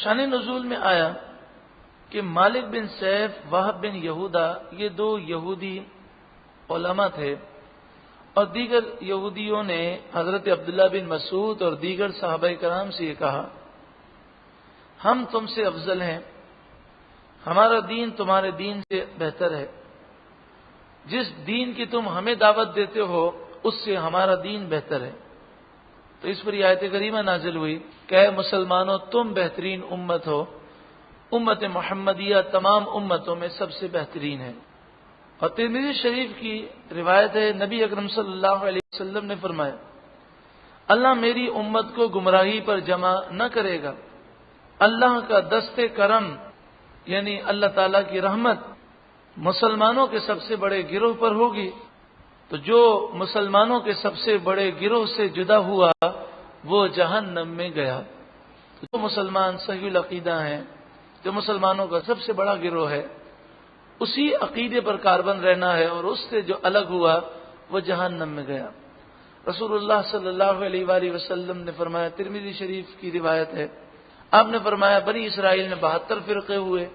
شان نزول میں آیا کہ مالک بن سیف، وہب بن یہودا، یہ دو یہودی علماء تھے، اور دیگر یہودیوں نے حضرت عبداللہ بن مسعود اور دیگر صحابہ کرام سے یہ کہا، ہم تم سے افضل ہیں، ہمارا دین تمہارے دین سے بہتر ہے، جس دین کی تم ہمیں دعوت دیتے ہو اس سے ہمارا دین بہتر ہے۔ تو اس پر یہ آیت کریمہ نازل ہوئی کہ اے مسلمانوں، تم بہترین امت ہو، امت محمدیہ تمام امتوں میں سب سے بہترین ہے۔ اور ترمذی شریف کی روایت ہے، نبی اکرم صلی اللہ علیہ وسلم نے فرمایا، اللہ میری امت کو گمراہی پر جمع نہ کرے گا، اللہ کا دست کرم یعنی اللہ تعالی کی رحمت مسلمانوں کے سب سے بڑے گروہ پر ہوگی، تو جو مسلمانوں کے سب سے بڑے گروہ سے جدا ہوا وہ جہنم میں گیا۔ جو مسلمان صحیح العقیدہ ہیں، جو مسلمانوں کا سب سے بڑا گروہ ہے، اسی عقیدے پر کاربند رہنا ہے، اور اس سے جو الگ ہوا وہ جہنم میں گیا۔ رسول اللہ صلی اللہ علیہ وآلہ وسلم نے فرمایا، ترمذی شریف کی روایت ہے، آپ نے فرمایا بنی اسرائیل میں 72 فرقے ہوئے،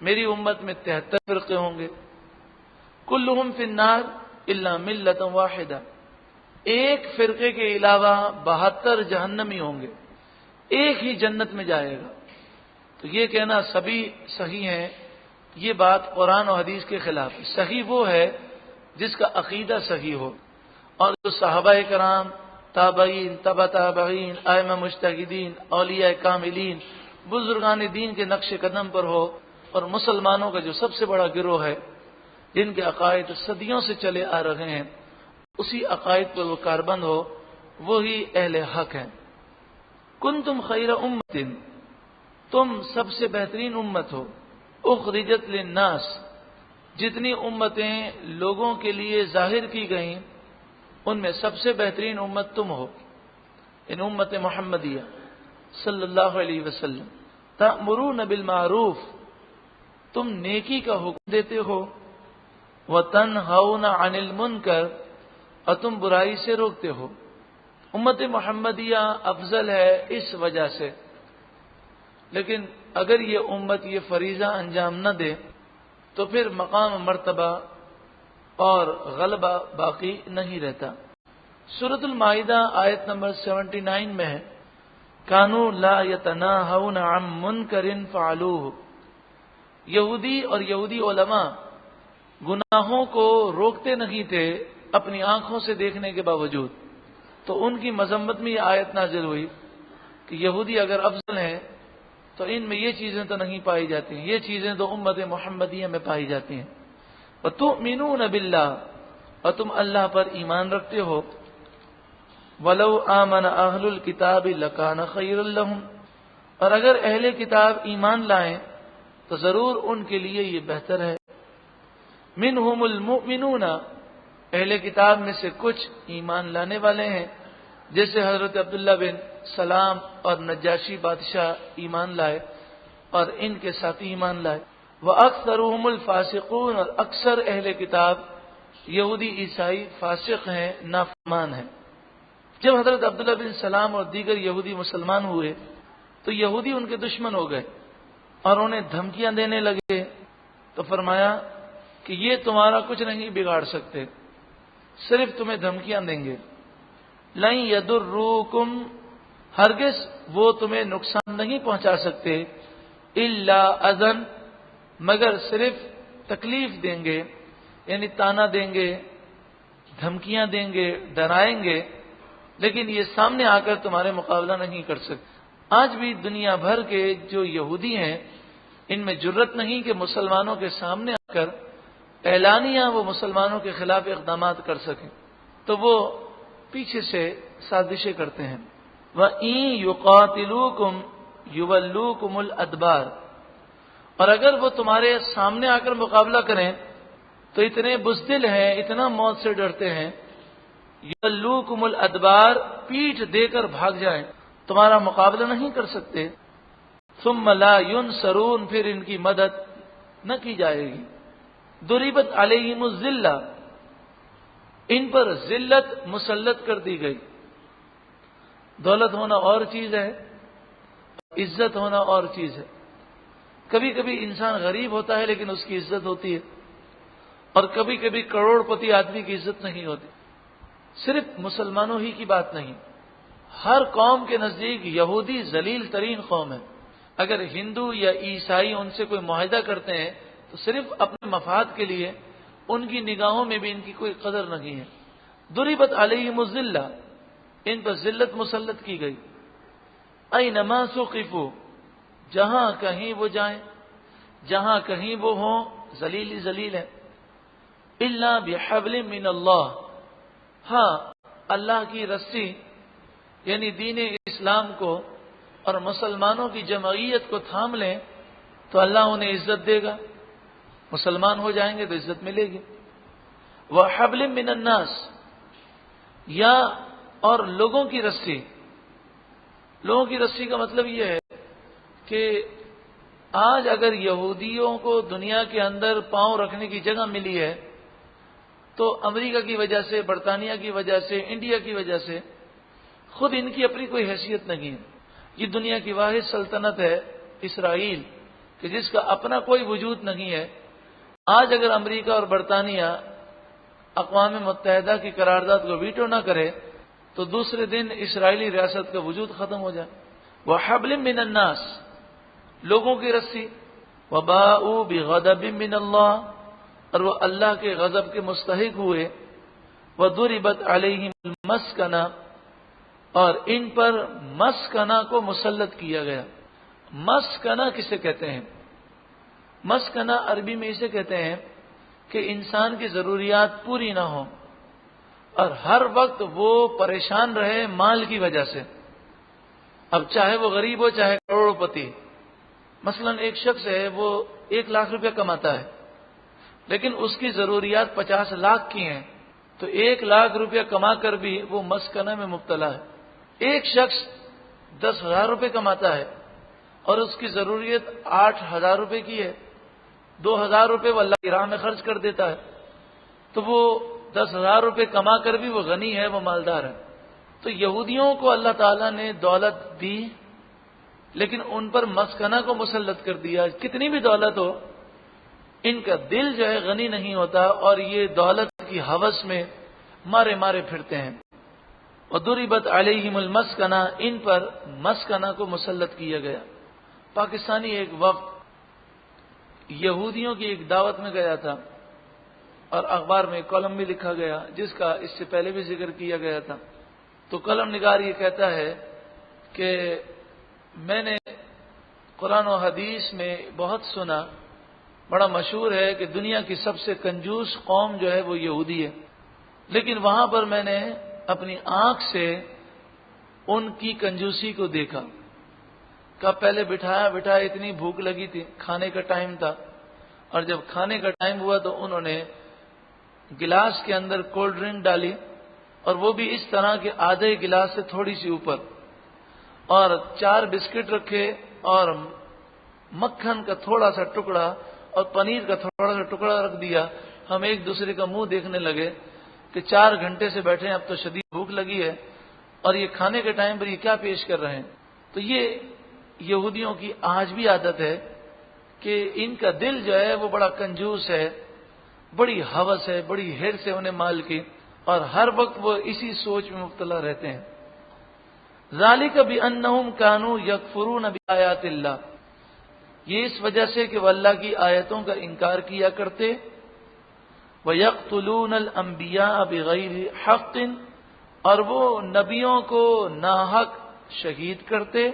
میری امت میں 73 فرقے ہوں گے، کلہم فی النار الا ملۃ واحدہ، ایک فرقے کے علاوہ 72 جہنمی ہوں گے، ایک ہی جنت میں جائے گا۔ تو یہ کہنا سبھی صحیح ہیں، یہ بات قرآن و حدیث کے خلاف ہے۔ صحیح وہ ہے جس کا عقیدہ صحیح ہو، اور جو صحابہ کرام، تابعین، تبع تابعین، ائمہ مجتہدین، اولیاء کاملین، بزرگان دین کے نقش قدم پر ہو، اور مسلمانوں کا جو سب سے بڑا گروہ ہے جن کے عقائد صدیوں سے چلے آ رہے ہیں، اسی عقائد پر وہ کاربند ہو، وہی اہل حق ہیں۔ کنتم خیر امت، تم سب سے بہترین امت ہو، اخرجت للناس، جتنی امتیں لوگوں کے لیے ظاہر کی گئیں ان میں سب سے بہترین امت تم ہو، ان امت محمدیہ صلی اللہ علیہ وسلم۔ تأمرون بالمعروف، تم نیکی کا حکم دیتے ہو، وتنہون عن المنکر، اور تم برائی سے روکتے ہو۔ امت محمدیہ افضل ہے اس وجہ سے، لیکن اگر یہ امت یہ فریضہ انجام نہ دے تو پھر مقام مرتبہ اور غلبہ باقی نہیں رہتا۔ سورۃ المائدہ آیت نمبر 79 میں ہے، کانوا لا یتناہون عن منکر فعلوہ، یہودی اور یہودی علماء گناہوں کو روکتے نہیں تھے اپنی آنکھوں سے دیکھنے کے باوجود، تو ان کی مذمت میں یہ آیت نازل ہوئی کہ یہودی اگر افضل ہیں تو ان میں یہ چیزیں تو نہیں پائی جاتی ہیں، یہ چیزیں تو امت محمدیہ میں پائی جاتی ہیں۔ وَتُؤْمِنُونَ بِاللَّهِ، اور تم اللہ پر ایمان رکھتے ہو، وَلَوْ آمَنَ أَهْلُ الْكِتَابِ لَكَانَ خَيْرًا لَهُمْ، اور اگر اہل کتاب ایمان لائیں تو ضرور ان کے لیے یہ بہتر ہے۔ مِنْهُمُ الْمُؤْمِنُونَ، اہل کتاب میں سے کچھ ایمان لانے والے ہیں، جیسے حضرت عبداللہ بن سلام اور نجاشی بادشاہ ایمان لائے اور ان کے ساتھی ایمان لائے۔ وَأَكْثَرُهُمُ الْفَاسِقُونَ، اور اکثر اہل کتاب یہودی عیسائی فاسق ہیں، نافرمان ہیں۔ جب حضرت عبداللہ بن سلام اور دیگر یہودی مسلمان ہوئے تو یہودی ان کے دشمن ہو گئے اور انہیں دھمکیاں دینے لگے، تو فرمایا کہ یہ تمہارا کچھ نہیں بگاڑ سکتے، صرف تمہیں دھمکیاں دیں گے۔ لَن يَضُرُّوكُمْ، ہرگز وہ تمہیں نقصان نہیں پہنچا سکتے، إِلَّا أَذًى، مگر صرف تکلیف دیں گے، یعنی تانا دیں گے، دھمکیاں دیں گے، ڈرائیں گے، لیکن یہ سامنے آ کر تمہارے مقابلہ نہیں کر سکتے۔ آج بھی دنیا بھر کے جو یہودی ہیں ان میں جرت نہیں کہ مسلمانوں کے سامنے آ کر اعلانیہ وہ مسلمانوں کے خلاف اقدامات کر سکیں، تو وہ پیچھے سے سازشیں کرتے ہیں۔ وَإِن يُقَاتِلُوكُمْ يُوَلُّوكُمُ الْأَدْبَارَ، اور اگر وہ تمہارے سامنے آ کر مقابلہ کریں تو اتنے بزدل ہیں، اتنا موت سے ڈرتے ہیں، یُوَلُّوكُمُ الْأَدْبَارَ، پیٹھ دے کر بھاگ جائیں، تمہارا مقابلہ نہیں کر سکتے۔ ثُمَّ لَا يُنصَرُونَ، پھر ان کی مدد نہ کی جائے گی۔ ضُرِبَتْ عَلَيْهِمُ الذِّلَّةُ، ان پر ذلت مسلط کر دی گئی۔ دولت ہونا اور چیز ہے، عزت ہونا اور چیز ہے. کبھی کبھی انسان غریب ہوتا ہے لیکن اس کی عزت ہوتی ہے، اور کبھی کبھی کروڑ پتی آدمی کی عزت نہیں ہوتی. صرف مسلمانوں ہی کی بات نہیں، ہر قوم کے نزدیک یہودی ذلیل ترین قوم ہے. اگر ہندو یا عیسائی ان سے کوئی معاہدہ کرتے ہیں تو صرف اپنے مفاد کے لیے، ان کی نگاہوں میں بھی ان کی کوئی قدر نہیں ہے. ضربت علیہم الذلہ، ان پر ذلت مسلط کی گئی. اینما ثقفوا، جہاں کہیں وہ جائیں، جہاں کہیں وہ ہوں، ذلیل ہی ذلیل ہے. الا بحبل من اللہ، ہاں اللہ کی رسی یعنی دین اسلام کو اور مسلمانوں کی جمعیت کو تھام لیں تو اللہ انہیں عزت دے گا. مسلمان ہو جائیں گے تو عزت ملے گی. وحبل من الناس، یا اور لوگوں کی رسی. لوگوں کی رسی کا مطلب یہ ہے کہ آج اگر یہودیوں کو دنیا کے اندر پاؤں رکھنے کی جگہ ملی ہے تو امریکہ کی وجہ سے، برطانیہ کی وجہ سے، انڈیا کی وجہ سے. خود ان کی اپنی کوئی حیثیت نہیں ہے. یہ دنیا کی واحد سلطنت ہے اسرائیل، کہ جس کا اپنا کوئی وجود نہیں ہے. آج اگر امریکہ اور برطانیہ اقوام متحدہ کی قرارداد کو ویٹو نہ کرے تو دوسرے دن اسرائیلی ریاست کا وجود ختم ہو جائے. وحبل من الناس، لوگوں کی رسی. وباءوا بغضب من اللہ، اور وہ اللہ کے غضب کے مستحق ہوئے. وضربت علیہم المسکنہ، اور ان پر مسکنہ کو مسلط کیا گیا. مسکنہ کسے کہتے ہیں؟ مسکنہ عربی میں اسے کہتے ہیں کہ انسان کی ضروریات پوری نہ ہوں اور ہر وقت وہ پریشان رہے مال کی وجہ سے. اب چاہے وہ غریب ہو چاہے کروڑ پتی. مثلا ایک شخص ہے، وہ 1 لاکھ روپیہ کماتا ہے لیکن اس کی ضروریات 50 لاکھ کی ہیں، تو 1 لاکھ روپیہ کما کر بھی وہ مسکنہ میں مبتلا ہے. ایک شخص 10,000 روپے کماتا ہے اور اس کی ضروریت 8,000 روپے کی ہے، 2,000 روپے وہ اللہ کی راہ میں خرچ کر دیتا ہے، تو وہ 10,000 روپے کما کر بھی وہ غنی ہے، وہ مالدار ہے. تو یہودیوں کو اللہ تعالیٰ نے دولت دی لیکن ان پر مسکنہ کو مسلط کر دیا. کتنی بھی دولت ہو، ان کا دل جو ہے غنی نہیں ہوتا اور یہ دولت کی ہوس میں مارے مارے پھرتے ہیں. وضربت علیہم المسکنہ، ان پر مسکنہ کو مسلط کیا گیا. پاکستانی ایک وفد یہودیوں کی ایک دعوت میں گیا تھا اور اخبار میں کالم بھی لکھا گیا جس کا اس سے پہلے بھی ذکر کیا گیا تھا. تو کالم نگار یہ کہتا ہے کہ میں نے قرآن و حدیث میں بہت سنا، بڑا مشہور ہے کہ دنیا کی سب سے کنجوس قوم جو ہے وہ یہودی ہے، لیکن وہاں پر میں نے اپنی آنکھ سے ان کی کنجوسی کو دیکھا. کب پہلے بٹھایا اتنی بھوک لگی تھی، کھانے کا ٹائم تھا، اور جب کھانے کا ٹائم ہوا تو انہوں نے گلاس کے اندر کولڈ ڈرنک ڈالی، اور وہ بھی اس طرح کے آدھے گلاس سے تھوڑی سی اوپر، اور 4 بسکٹ رکھے اور مکھن کا تھوڑا سا ٹکڑا اور پنیر کا تھوڑا سا ٹکڑا رکھ دیا. ہم ایک دوسرے کا منہ دیکھنے لگے کہ 4 گھنٹے سے بیٹھے ہیں، اب تو شدید بھوک لگی ہے اور یہ کھانے کے ٹائم پر یہ کیا پیش کر رہے ہیں. تو یہ یہودیوں کی آج بھی عادت ہے کہ ان کا دل جو ہے وہ بڑا کنجوس ہے، بڑی ہوس ہے، بڑی ہرس ہے انہیں مال کی، اور ہر وقت وہ اسی سوچ میں مبتلا رہتے ہیں. ذالک بانہم کانوا یکفرون بآیات اللہ، یہ اس وجہ سے کہ وہ اللہ کی آیتوں کا انکار کیا کرتے. وَيَقْتُلُونَ الْأَنْبِيَاءَ بِغَيْرِ حَقٍّ، اور وہ نبیوں کو ناحق شہید کرتے.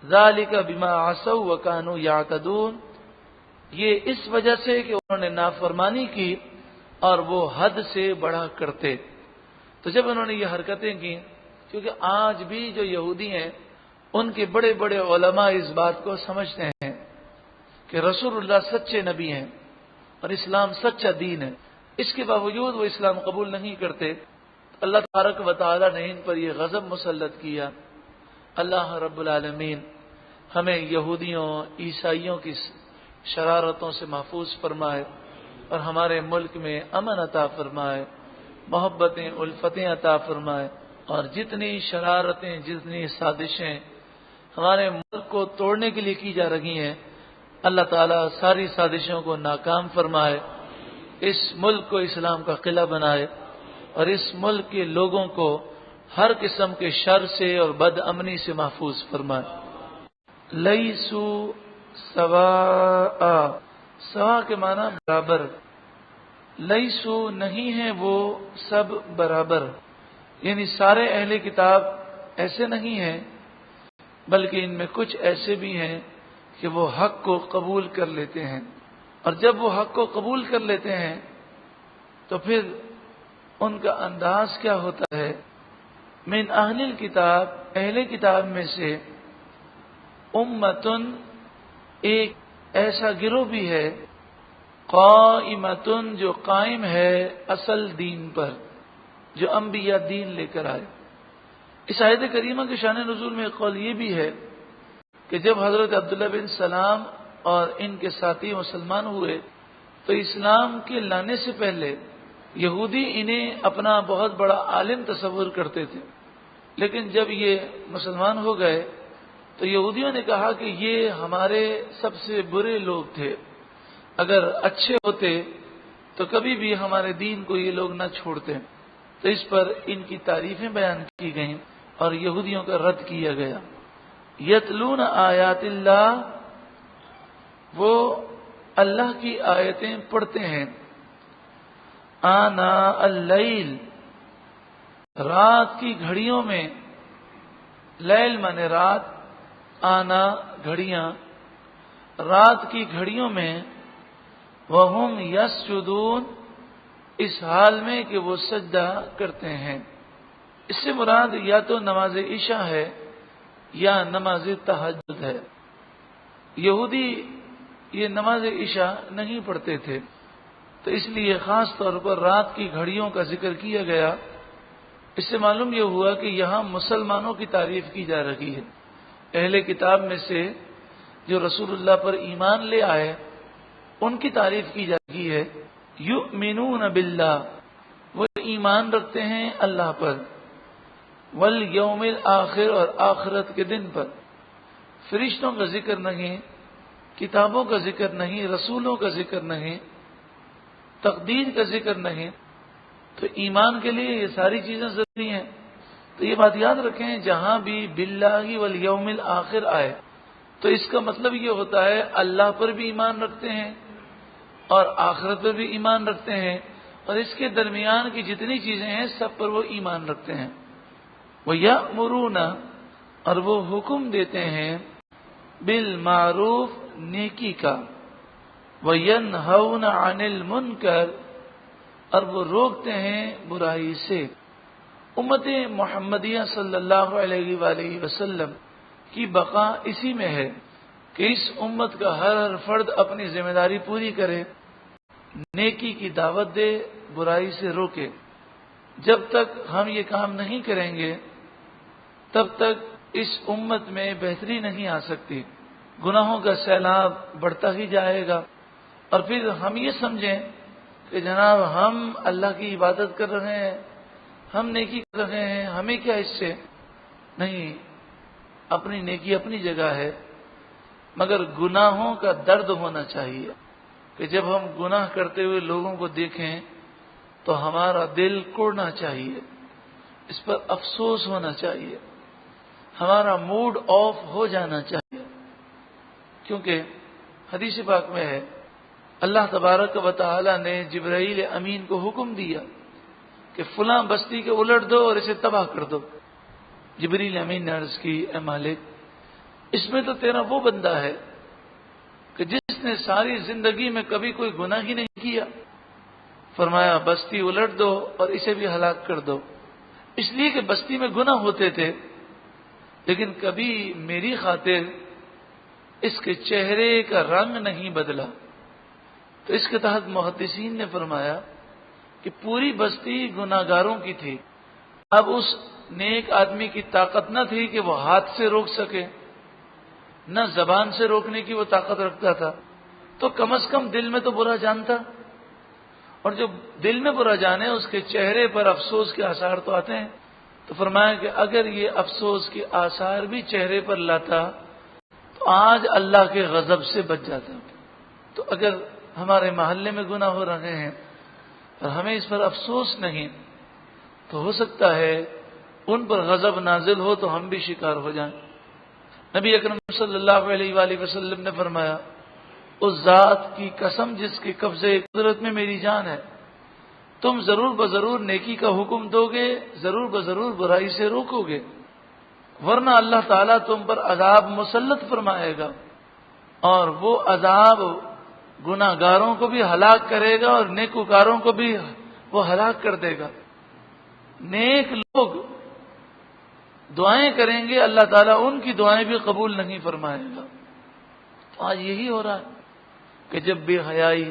ذَلِكَ بِمَا عَصَوْا وَكَانُوا يَعْتَدُونَ، یہ اس وجہ سے کہ انہوں نے نافرمانی کی اور وہ حد سے بڑھا کرتے. تو جب انہوں نے یہ حرکتیں کی، کیونکہ آج بھی جو یہودی ہیں ان کے بڑے بڑے علماء اس بات کو سمجھتے ہیں کہ رسول اللہ سچے نبی ہیں اور اسلام سچا دین ہے، اس کے باوجود وہ اسلام قبول نہیں کرتے. اللہ تبارک و تعالی نے ان پر یہ غضب مسلط کیا. اللہ رب العالمین ہمیں یہودیوں عیسائیوں کی شرارتوں سے محفوظ فرمائے اور ہمارے ملک میں امن عطا فرمائے، محبتیں الفتیں عطا فرمائے، اور جتنی شرارتیں جتنی سازشیں ہمارے ملک کو توڑنے کے لیے کی جا رہی ہیں، اللہ تعالیٰ ساری سازشوں کو ناکام فرمائے، اس ملک کو اسلام کا قلعہ بنائے اور اس ملک کے لوگوں کو ہر قسم کے شر سے اور بد امنی سے محفوظ فرمائے۔ لیسو سواء، سوا کے معنی برابر، لیسو نہیں ہیں وہ سب برابر، یعنی سارے اہل کتاب ایسے نہیں ہیں، بلکہ ان میں کچھ ایسے بھی ہیں کہ وہ حق کو قبول کر لیتے ہیں، اور جب وہ حق کو قبول کر لیتے ہیں تو پھر ان کا انداز کیا ہوتا ہے؟ من اہل الکتاب، اہل کتاب میں سے امتن، ایک ایسا گروہ بھی ہے، قائمتن، جو قائم ہے اصل دین پر، جو انبیاء دین لے کر آئے۔ اس آیت کریمہ کے شان نزول میں ایک قول یہ بھی ہے کہ جب حضرت عبداللہ بن سلام اور ان کے ساتھی مسلمان ہوئے تو اسلام کے لانے سے پہلے یہودی انہیں اپنا بہت بڑا عالم تصور کرتے تھے، لیکن جب یہ مسلمان ہو گئے تو یہودیوں نے کہا کہ یہ ہمارے سب سے برے لوگ تھے، اگر اچھے ہوتے تو کبھی بھی ہمارے دین کو یہ لوگ نہ چھوڑتے۔ تو اس پر ان کی تعریفیں بیان کی گئیں اور یہودیوں کا رد کیا گیا۔ یتلون آیات اللہ، وہ اللہ کی آیتیں پڑھتے ہیں، آنا اللیل، رات کی گھڑیوں میں، لیل مانے رات، آنا گھڑیاں، رات کی گھڑیوں میں، وہم یسجدون، اس حال میں کہ وہ سجدہ کرتے ہیں۔ اس سے مراد یا تو نماز عشاء ہے یا نماز تہجد ہے۔ یہودی یہ نماز عشاء نہیں پڑھتے تھے، تو اس لیے خاص طور پر رات کی گھڑیوں کا ذکر کیا گیا۔ اس سے معلوم یہ ہوا کہ یہاں مسلمانوں کی تعریف کی جا رہی ہے، اہل کتاب میں سے جو رسول اللہ پر ایمان لے آئے ان کی تعریف کی جا رہی ہے۔ یؤمنون باللہ، وہ ایمان رکھتے ہیں اللہ پر، والیوم الآخر، اور آخرت کے دن پر۔ فرشتوں کا ذکر نہیں، کتابوں کا ذکر نہیں، رسولوں کا ذکر نہیں، تقدیر کا ذکر نہیں، تو ایمان کے لیے یہ ساری چیزیں ضروری ہیں۔ تو یہ بات یاد رکھیں، جہاں بھی باللہ والیوم الآخر آئے تو اس کا مطلب یہ ہوتا ہے اللہ پر بھی ایمان رکھتے ہیں اور آخرت پر بھی ایمان رکھتے ہیں، اور اس کے درمیان کی جتنی چیزیں ہیں سب پر وہ ایمان رکھتے ہیں۔ وَيَأْمُرُونَ، اور وہ حکم دیتے ہیں، بالمعروف، نیکی کا، وَيَنْهَوْنَ عَنِ الْمُنْكَرِ، اور وہ روکتے ہیں برائی سے۔ امت محمدیہ صلی اللہ علیہ وآلہ وسلم کی بقا اسی میں ہے کہ اس امت کا ہر فرد اپنی ذمہ داری پوری کرے، نیکی کی دعوت دے، برائی سے روکے۔ جب تک ہم یہ کام نہیں کریں گے تب تک اس امت میں بہتری نہیں آ سکتی، گناہوں کا سیلاب بڑھتا ہی جائے گا، اور پھر ہم یہ سمجھیں کہ جناب ہم اللہ کی عبادت کر رہے ہیں، ہم نیکی کر رہے ہیں، ہمیں کیا اس سے؟ نہیں، اپنی نیکی اپنی جگہ ہے، مگر گناہوں کا درد ہونا چاہیے کہ جب ہم گناہ کرتے ہوئے لوگوں کو دیکھیں تو ہمارا دل کوڑنا چاہیے، اس پر افسوس ہونا چاہیے، ہمارا موڈ آف ہو جانا چاہیے، کیونکہ حدیث پاک میں ہے اللہ تبارک و تعالی نے جبرائیل امین کو حکم دیا کہ فلاں بستی کے الٹ دو اور اسے تباہ کر دو۔ جبریل امین نے عرض کی، اے مالک، اس میں تو تیرا وہ بندہ ہے کہ جس نے ساری زندگی میں کبھی کوئی گناہ ہی نہیں کیا۔ فرمایا بستی الٹ دو اور اسے بھی ہلاک کر دو، اس لیے کہ بستی میں گناہ ہوتے تھے لیکن کبھی میری خاطر اس کے چہرے کا رنگ نہیں بدلا۔ تو اس کے تحت محدثین نے فرمایا کہ پوری بستی گناہگاروں کی تھی، اب اس نیک آدمی کی طاقت نہ تھی کہ وہ ہاتھ سے روک سکے، نہ زبان سے روکنے کی وہ طاقت رکھتا تھا، تو کم از کم دل میں تو برا جانتا، اور جو دل میں برا جانے اس کے چہرے پر افسوس کے آثار تو آتے ہیں۔ تو فرمایا کہ اگر یہ افسوس کے آثار بھی چہرے پر لاتا تو آج اللہ کے غضب سے بچ جاتا. تو اگر ہمارے محلے میں گناہ ہو رہے ہیں اور ہمیں اس پر افسوس نہیں تو ہو سکتا ہے ان پر غضب نازل ہو تو ہم بھی شکار ہو جائیں. نبی اکرم صلی اللہ علیہ وآلہ وسلم نے فرمایا اس ذات کی قسم جس کے قبضے قدرت میں میری جان ہے، تم ضرور بضرور نیکی کا حکم دو گے، ضرور بضرور برائی سے روکو گے، ورنہ اللہ تعالیٰ تم پر عذاب مسلط فرمائے گا، اور وہ عذاب گناہ گاروں کو بھی ہلاک کرے گا اور نیکوکاروں کو بھی وہ ہلاک کر دے گا. نیک لوگ دعائیں کریں گے، اللہ تعالیٰ ان کی دعائیں بھی قبول نہیں فرمائے گا. تو آج یہی ہو رہا ہے کہ جب بے حیائی،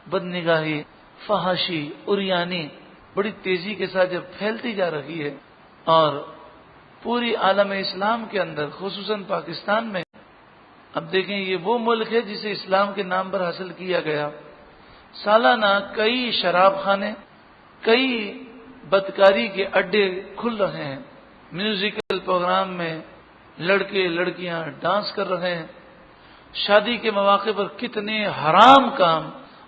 بد نگاہی، فحاشی، عریانی بڑی تیزی کے ساتھ جب پھیلتی جا رہی ہے، اور پوری عالم اسلام کے اندر خصوصاً پاکستان میں، اب دیکھیں یہ وہ ملک ہے جسے اسلام کے نام پر حاصل کیا گیا. سالانہ کئی شراب خانے، کئی بدکاری کے اڈے کھل رہے ہیں، میوزیکل پروگرام میں لڑکے لڑکیاں ڈانس کر رہے ہیں، شادی کے مواقع پر کتنے حرام کام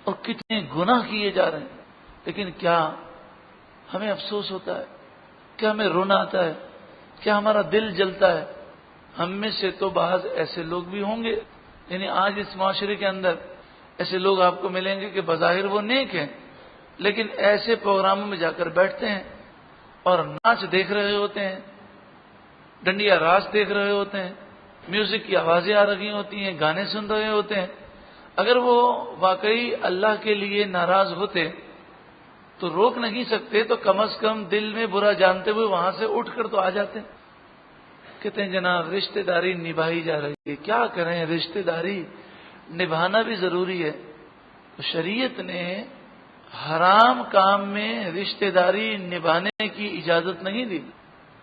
اور کتنے گناہ کیے جا رہے ہیں. لیکن کیا ہمیں افسوس ہوتا ہے؟ کیا ہمیں رونا آتا ہے؟ کیا ہمارا دل جلتا ہے؟ ہم میں سے تو بعض ایسے لوگ بھی ہوں گے، یعنی آج اس معاشرے کے اندر ایسے لوگ آپ کو ملیں گے کہ بظاہر وہ نیک ہیں، لیکن ایسے پروگراموں میں جا کر بیٹھتے ہیں اور ناچ دیکھ رہے ہوتے ہیں، ڈنڈیا راس دیکھ رہے ہوتے ہیں، میوزک کی آوازیں آ رہی ہوتی ہیں، گانے سن رہے ہوتے ہیں. اگر وہ واقعی اللہ کے لیے ناراض ہوتے تو روک نہیں سکتے تو کم از کم دل میں برا جانتے ہوئے وہاں سے اٹھ کر تو آ جاتے. کہتے ہیں جناب رشتہ داری نبھائی جا رہی ہے، کیا کریں، رشتہ داری نبھانا بھی ضروری ہے. شریعت نے حرام کام میں رشتہ داری نبھانے کی اجازت نہیں دی.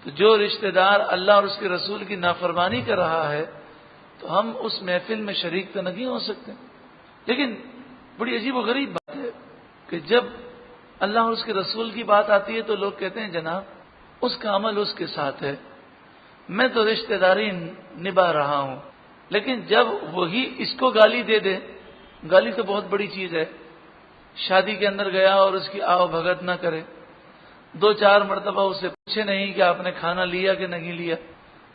تو جو رشتہ دار اللہ اور اس کے رسول کی نافرمانی کر رہا ہے تو ہم اس محفل میں شریک تو نہیں ہو سکتے. لیکن بڑی عجیب و غریب بات ہے کہ جب اللہ اور اس کے رسول کی بات آتی ہے تو لوگ کہتے ہیں جناب اس کا عمل اس کے ساتھ ہے، میں تو رشتہ داری نبھا رہا ہوں. لیکن جب وہی اس کو گالی دے دے، گالی تو بہت بڑی چیز ہے، شادی کے اندر گیا اور اس کی آو بھگت نہ کرے، 2-4 مرتبہ اسے پوچھے نہیں کہ آپ نے کھانا لیا کہ نہیں لیا،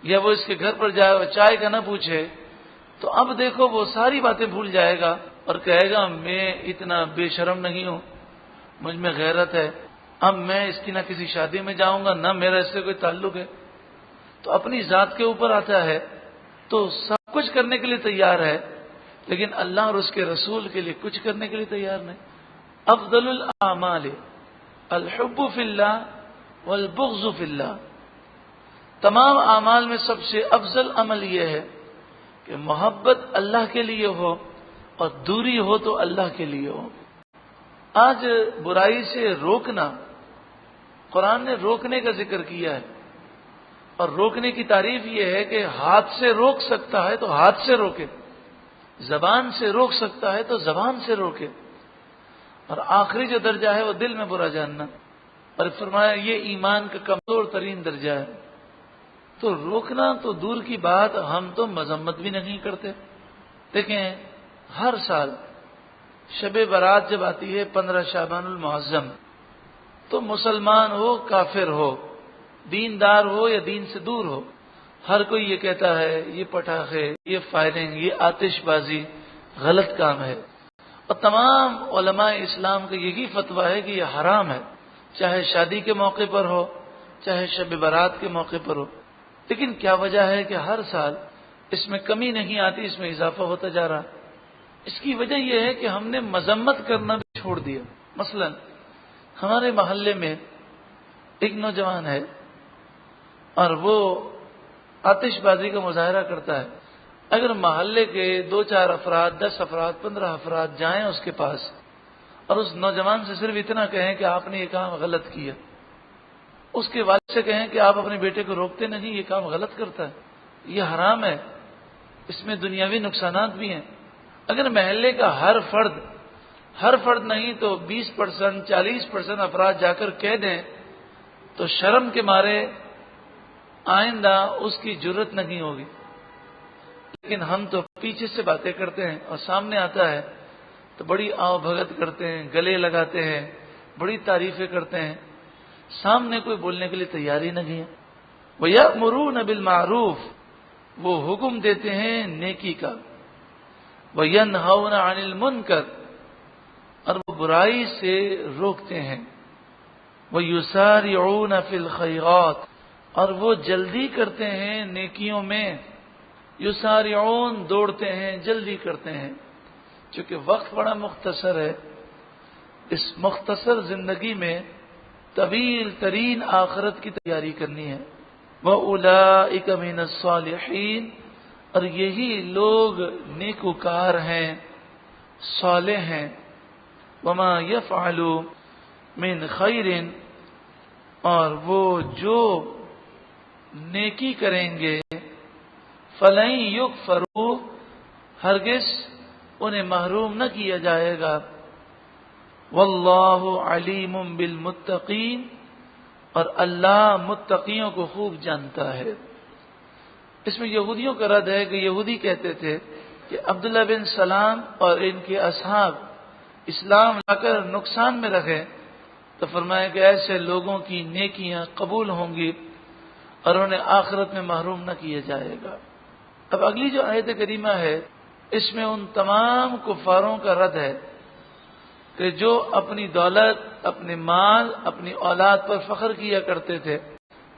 یا وہ اس کے گھر پر جائے اور چائے کا نہ پوچھے، تو اب دیکھو وہ ساری باتیں بھول جائے گا اور کہے گا میں اتنا بے شرم نہیں ہوں، مجھ میں غیرت ہے، اب میں اس کی نہ کسی شادی میں جاؤں گا نہ میرا اس سے کوئی تعلق ہے. تو اپنی ذات کے اوپر آتا ہے تو سب کچھ کرنے کے لیے تیار ہے، لیکن اللہ اور اس کے رسول کے لیے کچھ کرنے کے لیے تیار نہیں. افضل الاعمال الحب فی اللہ والبغض فی اللہ. تمام اعمال میں سب سے افضل عمل یہ ہے کہ محبت اللہ کے لیے ہو اور دوری ہو تو اللہ کے لیے ہو. آج برائی سے روکنا، قرآن نے روکنے کا ذکر کیا ہے، اور روکنے کی تعریف یہ ہے کہ ہاتھ سے روک سکتا ہے تو ہاتھ سے روکے، زبان سے روک سکتا ہے تو زبان سے روکے، اور آخری جو درجہ ہے وہ دل میں برا جاننا. اور فرمایا یہ ایمان کا کمزور ترین درجہ ہے. تو روکنا تو دور کی بات، ہم تو مذمت بھی نہیں کرتے. دیکھیں ہر سال شب برات جب آتی ہے 15 شعبان المعظم، تو مسلمان ہو کافر ہو، دیندار ہو یا دین سے دور ہو، ہر کوئی یہ کہتا ہے یہ پٹاخے، یہ فائرنگ، یہ آتش بازی غلط کام ہے. اور تمام علماء اسلام کا یہی فتویٰ ہے کہ یہ حرام ہے، چاہے شادی کے موقع پر ہو چاہے شب برات کے موقع پر ہو. لیکن کیا وجہ ہے کہ ہر سال اس میں کمی نہیں آتی، اس میں اضافہ ہوتا جا رہا؟ اس کی وجہ یہ ہے کہ ہم نے مذمت کرنا بھی چھوڑ دیا. مثلا ہمارے محلے میں ایک نوجوان ہے اور وہ آتش بازی کا مظاہرہ کرتا ہے. اگر محلے کے 2-4 افراد، 10 افراد، 15 افراد جائیں اس کے پاس اور اس نوجوان سے صرف اتنا کہیں کہ آپ نے یہ کام غلط کیا، اس کے والد سے کہیں کہ آپ اپنے بیٹے کو روکتے نہیں، یہ کام غلط کرتا ہے، یہ حرام ہے، اس میں دنیاوی نقصانات بھی ہیں. اگر محلے کا ہر فرد نہیں تو 20%، 40% افراد جا کر کہہ دیں تو شرم کے مارے آئندہ اس کی جرت نہیں ہوگی. لیکن ہم تو پیچھے سے باتیں کرتے ہیں اور سامنے آتا ہے تو بڑی آؤ بھگت کرتے ہیں، گلے لگاتے ہیں، بڑی تعریفیں کرتے ہیں. سامنے کوئی بولنے کے لیے تیاری نہیں ہے. وَيَأْمُرُونَ بِالْمَعْرُوفِ، وہ حکم دیتے ہیں نیکی کا. وَيَنْهَوْنَ عَنِ الْمُنْكَرِ، اور وہ برائی سے روکتے ہیں. وَيُسَارِعُونَ فِي الْخَيْرَاتِ، اور وہ جلدی کرتے ہیں نیکیوں میں. یسارعون دوڑتے ہیں، جلدی کرتے ہیں. چونکہ وقت بڑا مختصر ہے، اس مختصر زندگی میں طویل ترین آخرت کی تیاری کرنی ہے. وَأُولَئِكَ مِنَ الصَّالِحِينَ، اور یہی لوگ نیکوکار ہیں، صالح ہیں. وَمَا يَفْعَلُوا مِنْ خَيْرٍ، اور وہ جو نیکی کریں گے فَلَن يُكْفَرُوا، ہرگز انہیں محروم نہ کیا جائے گا. وَاللَّهُ عَلِيمٌ بِالْمُتَّقِينَ، اور اللہ متقیوں کو خوب جانتا ہے. اس میں یہودیوں کا رد ہے کہ یہودی کہتے تھے کہ عبداللہ بن سلام اور ان کے اصحاب اسلام لا کر نقصان میں رکھے تو فرمایا کہ ایسے لوگوں کی نیکیاں قبول ہوں گی اور انہیں آخرت میں محروم نہ کیا جائے گا. اب اگلی جو آیت کریمہ ہے اس میں ان تمام کفاروں کا رد ہے کہ جو اپنی دولت، اپنے مال، اپنی اولاد پر فخر کیا کرتے تھے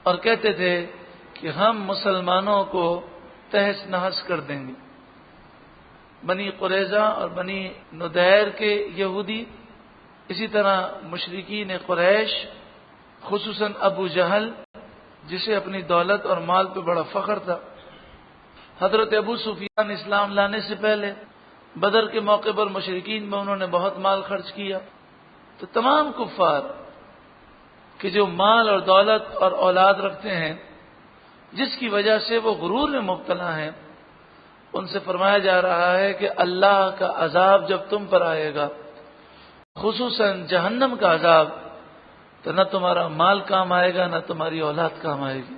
اور کہتے تھے کہ ہم مسلمانوں کو تہس نہس کر دیں گے. بنی قریظہ اور بنی نذیر کے یہودی، اسی طرح مشرکین قریش، خصوصاً ابو جہل جسے اپنی دولت اور مال پہ بڑا فخر تھا. حضرت ابو سفیان اسلام لانے سے پہلے بدر کے موقع پر مشرکین میں انہوں نے بہت مال خرچ کیا. تو تمام کفار کہ جو مال اور دولت اور اولاد رکھتے ہیں جس کی وجہ سے وہ غرور میں مبتلا ہیں، ان سے فرمایا جا رہا ہے کہ اللہ کا عذاب جب تم پر آئے گا، خصوصاً جہنم کا عذاب، تو نہ تمہارا مال کام آئے گا نہ تمہاری اولاد کام آئے گی.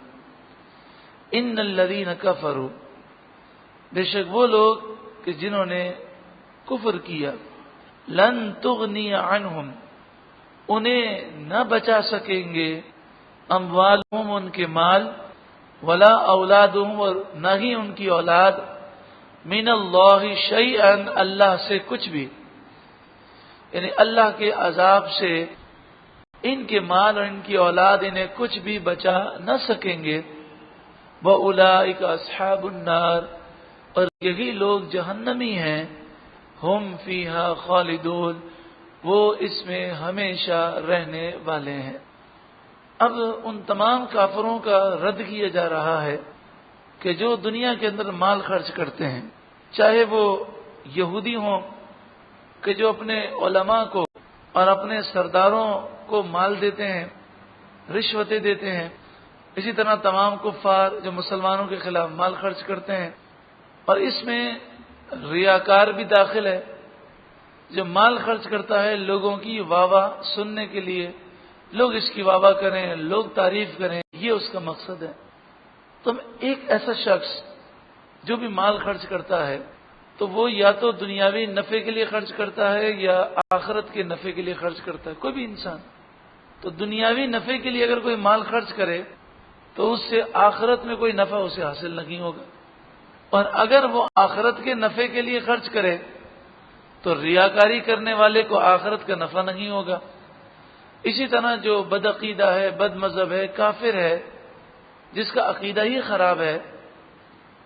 ان الذین کفروا، بے شک وہ لوگ کہ جنہوں نے کفر کیا، لن تغنی عنہم، انہیں نہ بچا سکیں گے، اموالہم ان کے مال، ولا اولادہم اور نہ ہی ان کی اولاد، من اللہ شیئا اللہ سے کچھ بھی، یعنی اللہ کے عذاب سے ان کے مال اور ان کی اولاد انہیں کچھ بھی بچا نہ سکیں گے. وَأُولَئِكَ أَصْحَابُ النَّارِ، اور یہی لوگ جہنمی ہیں، ہم فیہا خالدون، وہ اس میں ہمیشہ رہنے والے ہیں. اب ان تمام کافروں کا رد کیا جا رہا ہے کہ جو دنیا کے اندر مال خرچ کرتے ہیں، چاہے وہ یہودی ہوں کہ جو اپنے علماء کو اور اپنے سرداروں کو مال دیتے ہیں، رشوتیں دیتے ہیں، اسی طرح تمام کفار جو مسلمانوں کے خلاف مال خرچ کرتے ہیں. اور اس میں ریاکار بھی داخل ہے، جو مال خرچ کرتا ہے لوگوں کی واہ واہ سننے کے لیے، لوگ اس کی واہ واہ کریں، لوگ تعریف کریں، یہ اس کا مقصد ہے. تو ایک ایسا شخص جو بھی مال خرچ کرتا ہے تو وہ یا تو دنیاوی نفع کے لیے خرچ کرتا ہے یا آخرت کے نفع کے لیے خرچ کرتا ہے. کوئی بھی انسان تو دنیاوی نفع کے لیے اگر کوئی مال خرچ کرے تو اس سے آخرت میں کوئی نفع اسے حاصل نہیں ہوگا، اور اگر وہ آخرت کے نفع کے لیے خرچ کرے تو ریاکاری کرنے والے کو آخرت کا نفع نہیں ہوگا. اسی طرح جو بد عقیدہ ہے، بد مذہب ہے، کافر ہے، جس کا عقیدہ ہی خراب ہے،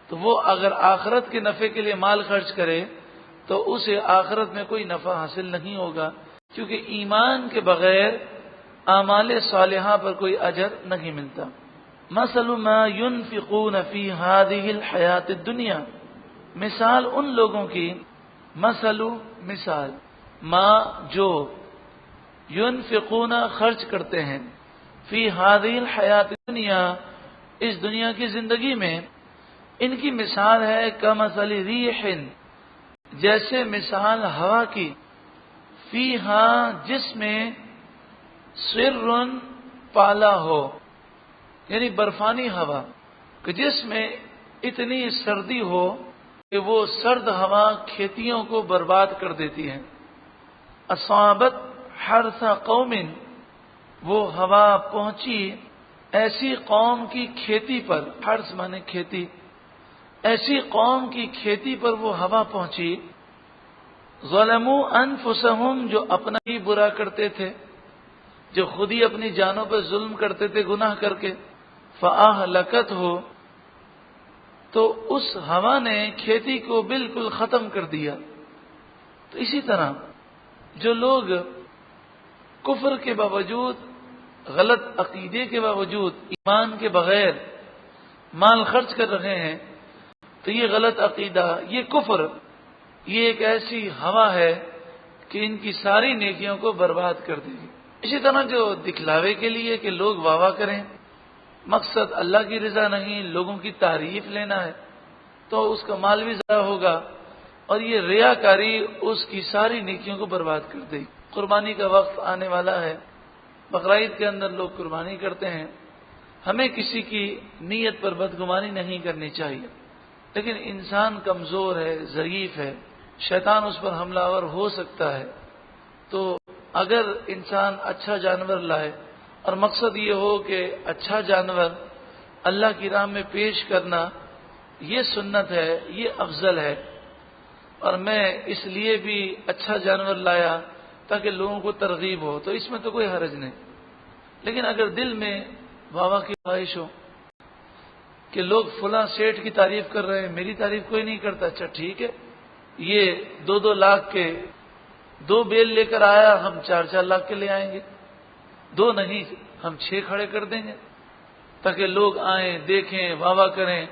تو وہ اگر آخرت کے نفع کے لیے مال خرچ کرے تو اسے آخرت میں کوئی نفع حاصل نہیں ہوگا، کیونکہ ایمان کے بغیر اعمال صالحہ پر کوئی اجر نہیں ملتا. مثل ما ينفقون في هذه الحیات الدنیا، مثال ان لوگوں کی، مثال ما جو ينفقون خرچ کرتے ہیں، فی هذه الحیات الدنیا اس دنیا کی زندگی میں، ان کی مثال ہے کمثل ریح، جیسے مثال ہوا کی، فیہا جس میں سر پالا ہو، یعنی برفانی ہوا، کہ جس میں اتنی سردی ہو کہ وہ سرد ہوا کھیتیوں کو برباد کر دیتی ہے. اصابت حرث قوم، وہ ہوا پہنچی ایسی قوم کی کھیتی پر، حرث مانے کھیتی، ایسی قوم کی کھیتی پر وہ ہوا پہنچی، ظلموا انفسہم، جو اپنا ہی برا کرتے تھے، جو خود ہی اپنی جانوں پر ظلم کرتے تھے گناہ کر کے، فاہلکتہ، تو اس ہوا نے کھیتی کو بالکل ختم کر دیا. تو اسی طرح جو لوگ کفر کے باوجود، غلط عقیدے کے باوجود، ایمان کے بغیر مال خرچ کر رہے ہیں، تو یہ غلط عقیدہ، یہ کفر، یہ ایک ایسی ہوا ہے کہ ان کی ساری نیکیوں کو برباد کر دے گی. اسی طرح جو دکھلاوے کے لیے کہ لوگ واہ واہ کریں، مقصد اللہ کی رضا نہیں، لوگوں کی تعریف لینا ہے، تو اس کا مال بھی ضائع ہوگا، اور یہ ریاکاری اس کی ساری نیکیوں کو برباد کر دے گی. قربانی کا وقت آنے والا ہے، بقرعید کے اندر لوگ قربانی کرتے ہیں. ہمیں کسی کی نیت پر بدگمانی نہیں کرنی چاہیے، لیکن انسان کمزور ہے، ضعیف ہے، شیطان اس پر حملہ آور ہو سکتا ہے. تو اگر انسان اچھا جانور لائے، اور مقصد یہ ہو کہ اچھا جانور اللہ کی راہ میں پیش کرنا، یہ سنت ہے، یہ افضل ہے، اور میں اس لیے بھی اچھا جانور لایا تاکہ لوگوں کو ترغیب ہو، تو اس میں تو کوئی حرج نہیں. لیکن اگر دل میں واہ کی خواہش ہو کہ لوگ فلاں سیٹھ کی تعریف کر رہے ہیں، میری تعریف کوئی نہیں کرتا، اچھا ٹھیک ہے، یہ 2-2 لاکھ کے 2 بیل لے کر آیا، ہم 4-4 لاکھ کے لے آئیں گے، 2 نہیں ہم 6 کھڑے کر دیں گے، تاکہ لوگ آئیں، دیکھیں، واہ کریں.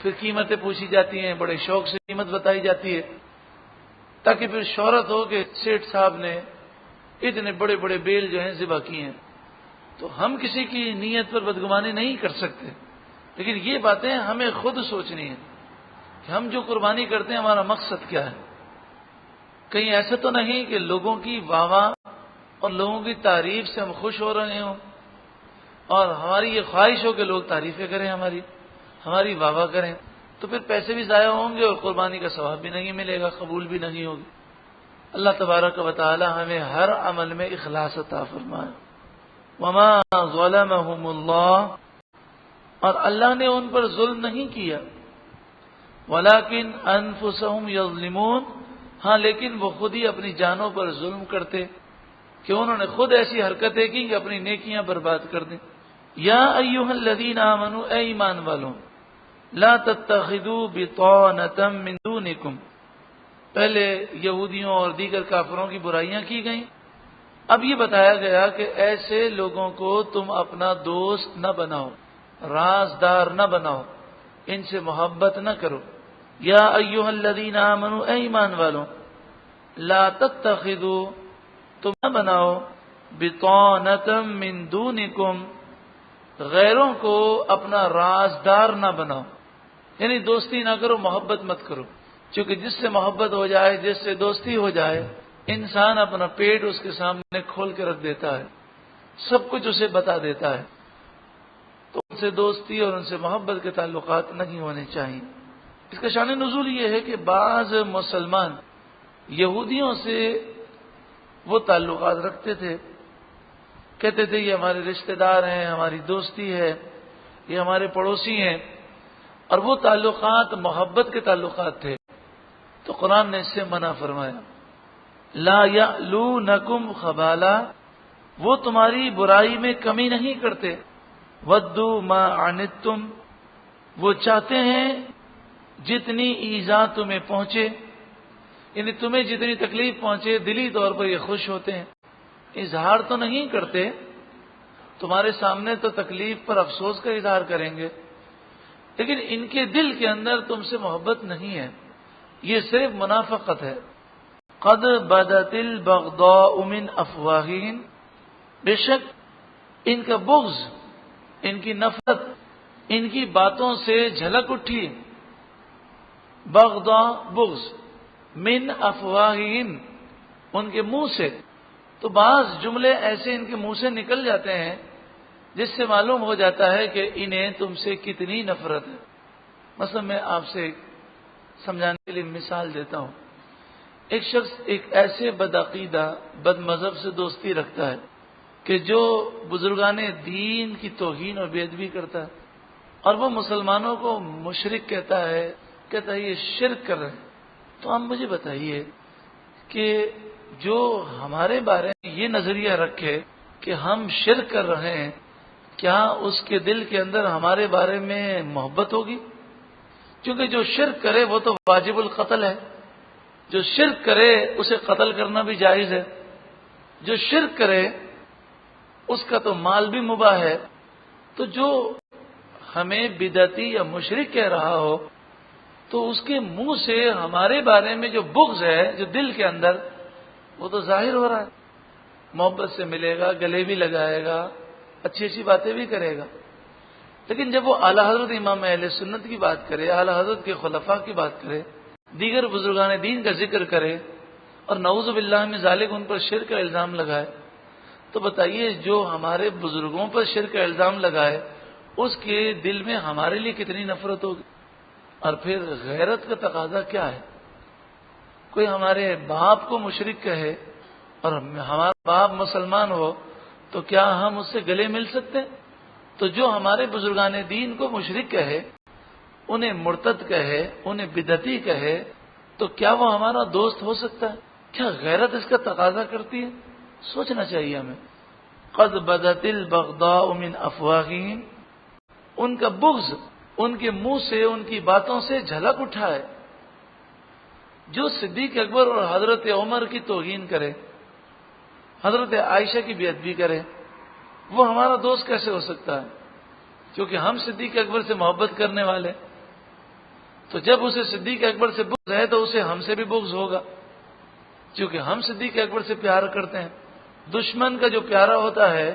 پھر قیمتیں پوچھی جاتی ہیں، بڑے شوق سے قیمت بتائی جاتی ہے، تاکہ پھر شہرت ہو کہ سیٹھ صاحب نے اتنے بڑے بڑے بیل جو ہیں ذبح کیے ہیں. تو ہم کسی کی نیت پر بدگمانی نہیں کر سکتے، لیکن یہ باتیں ہمیں خود سوچنی ہے کہ ہم جو قربانی کرتے ہیں ہمارا مقصد کیا ہے. کہیں ایسا تو نہیں کہ لوگوں کی واہ اور لوگوں کی تعریف سے ہم خوش ہو رہے ہوں، اور ہماری یہ خواہش ہو کہ لوگ تعریفیں کریں، ہماری واہ کریں، تو پھر پیسے بھی ضائع ہوں گے اور قربانی کا ثواب بھی نہیں ملے گا، قبول بھی نہیں ہوگی. اللہ تبارک و تعالی ہمیں ہر عمل میں اخلاص عطا فرمائے. وما ظلمهم اللہ، اور اللہ نے ان پر ظلم نہیں کیا، ولکن انفسهم یظلمون، ہاں لیکن وہ خود ہی اپنی جانوں پر ظلم کرتے کہ انہوں نے خود ایسی حرکتیں کی کہ اپنی نیکیاں برباد کر دیں. یا ایھا الذین آمنوا، اے ایمان والوں، لا تتخذوا بطانة من دونکم، پہلے یہودیوں اور دیگر کافروں کی برائیاں کی گئیں، اب یہ بتایا گیا کہ ایسے لوگوں کو تم اپنا دوست نہ بناؤ، رازدار نہ بناؤ، ان سے محبت نہ کرو. یا ایھا الذین آمنوا، اے ایمان والوں، لا تتخذوا، تم نہ بناؤ، بطانة من دونکم، غیروں کو اپنا رازدار نہ بناؤ، یعنی دوستی نہ کرو، محبت مت کرو، چونکہ جس سے محبت ہو جائے، جس سے دوستی ہو جائے، انسان اپنا پیٹ اس کے سامنے کھول کے رکھ دیتا ہے، سب کچھ اسے بتا دیتا ہے. تو ان سے دوستی اور ان سے محبت کے تعلقات نہیں ہونے چاہیے. اس کا شان نزول یہ ہے کہ بعض مسلمان یہودیوں سے وہ تعلقات رکھتے تھے، کہتے تھے یہ ہمارے رشتہ دار ہیں، ہماری دوستی ہے، یہ ہمارے پڑوسی ہیں، اور وہ تعلقات محبت کے تعلقات تھے. تو قرآن نے اس سے منع فرمایا. لا یألونکم خبالا، وہ تمہاری برائی میں کمی نہیں کرتے. ودوا ما عنتم، وہ چاہتے ہیں جتنی ایذا تمہیں پہنچے، یعنی تمہیں جتنی تکلیف پہنچے دلی طور پر یہ خوش ہوتے ہیں. اظہار تو نہیں کرتے، تمہارے سامنے تو تکلیف پر افسوس کا اظہار کریں گے، لیکن ان کے دل کے اندر تم سے محبت نہیں ہے، یہ صرف منافقت ہے. قد بدت البغضاء من افواہہم، بے شک ان کا بغض، ان کی نفرت ان کی باتوں سے جھلک اٹھی. بغضاء بغض، من افواہہم ان کے منہ سے. تو بعض جملے ایسے ان کے منہ سے نکل جاتے ہیں جس سے معلوم ہو جاتا ہے کہ انہیں تم سے کتنی نفرت ہے۔ مثلا میں آپ سے سمجھانے کے لیے مثال دیتا ہوں۔ ایک شخص ایک ایسے بدعقیدہ بد مذہب سے دوستی رکھتا ہے کہ جو بزرگان دین کی توہین اور بے ادبی کرتا ہے، اور وہ مسلمانوں کو مشرک کہتا ہے یہ شرک کر رہے ہیں۔ تو آپ مجھے بتائیے کہ جو ہمارے بارے میں یہ نظریہ رکھے کہ ہم شرک کر رہے ہیں، کیا اس کے دل کے اندر ہمارے بارے میں محبت ہوگی؟ کیونکہ جو شرک کرے وہ تو واجب القتل ہے، جو شرک کرے اسے قتل کرنا بھی جائز ہے، جو شرک کرے اس کا تو مال بھی مباح ہے۔ تو جو ہمیں بدعتی یا مشرک کہہ رہا ہو تو اس کے منہ سے ہمارے بارے میں جو بغض ہے جو دل کے اندر، وہ تو ظاہر ہو رہا ہے۔ محبت سے ملے گا، گلے بھی لگائے گا، اچھی اچھی باتیں بھی کرے گا، لیکن جب وہ اعلی حضرت امام اہل سنت کی بات کرے، اعلی حضرت کے خلفاء کی بات کرے، دیگر بزرگان دین کا ذکر کرے اور نعوذ باللہ من ذالک ان پر شرک کا الزام لگائے، تو بتائیے جو ہمارے بزرگوں پر شرک کا الزام لگائے اس کے دل میں ہمارے لیے کتنی نفرت ہوگی۔ اور پھر غیرت کا تقاضا کیا ہے؟ کوئی ہمارے باپ کو مشرک کہے اور ہمارا باپ مسلمان ہو تو کیا ہم اس سے گلے مل سکتے ہیں؟ تو جو ہمارے بزرگان دین کو مشرک کہے، انہیں مرتد کہے، انہیں بدعتی کہے، تو کیا وہ ہمارا دوست ہو سکتا ہے؟ کیا غیرت اس کا تقاضا کرتی ہے؟ سوچنا چاہیے ہمیں۔ قد بدت البغضاء من افواہہم، ان کا بغض ان کے منہ سے، ان کی باتوں سے جھلک اٹھا ہے۔ جو صدیق اکبر اور حضرت عمر کی توہین کرے، حضرت عائشہ کی بے ادبی کرے، وہ ہمارا دوست کیسے ہو سکتا ہے؟ کیونکہ ہم صدیق اکبر سے محبت کرنے والے، تو جب اسے صدیق اکبر سے بغض ہے تو اسے ہم سے بھی بغض ہوگا، کیونکہ ہم صدیق اکبر سے پیار کرتے ہیں۔ دشمن کا جو پیارا ہوتا ہے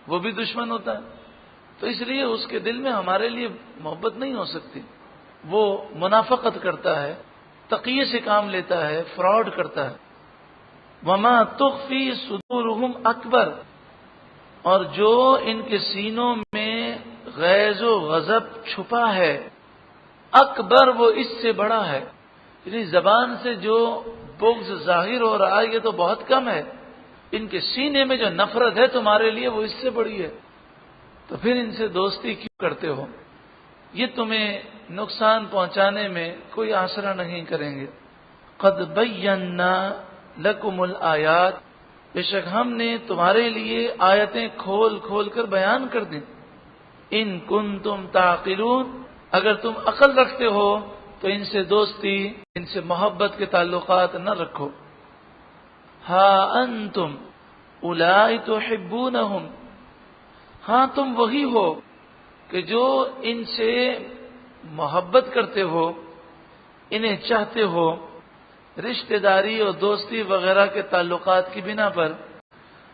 وہ بھی دشمن ہوتا ہے، تو اس لیے اس کے دل میں ہمارے لیے محبت نہیں ہو سکتی۔ وہ منافقت کرتا ہے، تقیے سے کام لیتا ہے، فراڈ کرتا ہے۔ وما تخفی صدورہم اکبر، اور جو ان کے سینوں میں غیظ و غضب چھپا ہے، اکبر وہ اس سے بڑا ہے۔ یعنی زبان سے جو بغض ظاہر ہو رہا ہے یہ تو بہت کم ہے، ان کے سینے میں جو نفرت ہے تمہارے لیے وہ اس سے بڑی ہے۔ تو پھر ان سے دوستی کیوں کرتے ہو؟ یہ تمہیں نقصان پہنچانے میں کوئی آسرا نہیں کریں گے۔ قد بینا لکم الآیات، بے شک ہم نے تمہارے لیے آیتیں کھول کھول کر بیان کر دیں۔ ان کنتم تعقلون، اگر تم عقل رکھتے ہو تو ان سے دوستی، ان سے محبت کے تعلقات نہ رکھو۔ ہا انتم اولائی تحبونہم، ہاں تم وہی ہو کہ جو ان سے محبت کرتے ہو، انہیں چاہتے ہو، رشتہ داری اور دوستی وغیرہ کے تعلقات کی بنا پر۔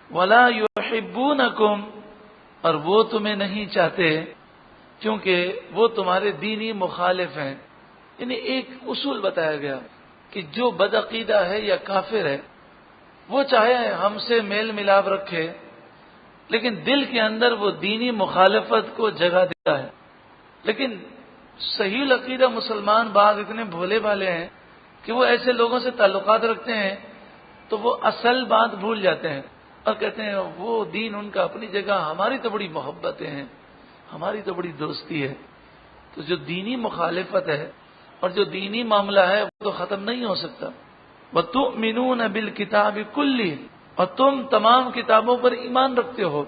ولا یحبونکم، اور وہ تمہیں نہیں چاہتے کیونکہ وہ تمہارے دینی مخالف ہیں۔ یعنی ایک اصول بتایا گیا کہ جو بدعقیدہ ہے یا کافر ہے وہ چاہے ہم سے میل ملاپ رکھے لیکن دل کے اندر وہ دینی مخالفت کو جگہ دیتا ہے۔ لیکن صحیح العقیدہ مسلمان بعض اتنے بھولے بھالے ہیں کہ وہ ایسے لوگوں سے تعلقات رکھتے ہیں تو وہ اصل بات بھول جاتے ہیں اور کہتے ہیں وہ دین ان کا اپنی جگہ، ہماری تو بڑی محبتیں ہیں، ہماری تو بڑی دوستی ہے۔ تو جو دینی مخالفت ہے اور جو دینی معاملہ ہے وہ تو ختم نہیں ہو سکتا۔ وَتُؤْمِنُونَ بِالْكِتَابِ كُلِّهِ، اور تم تمام کتابوں پر ایمان رکھتے ہو،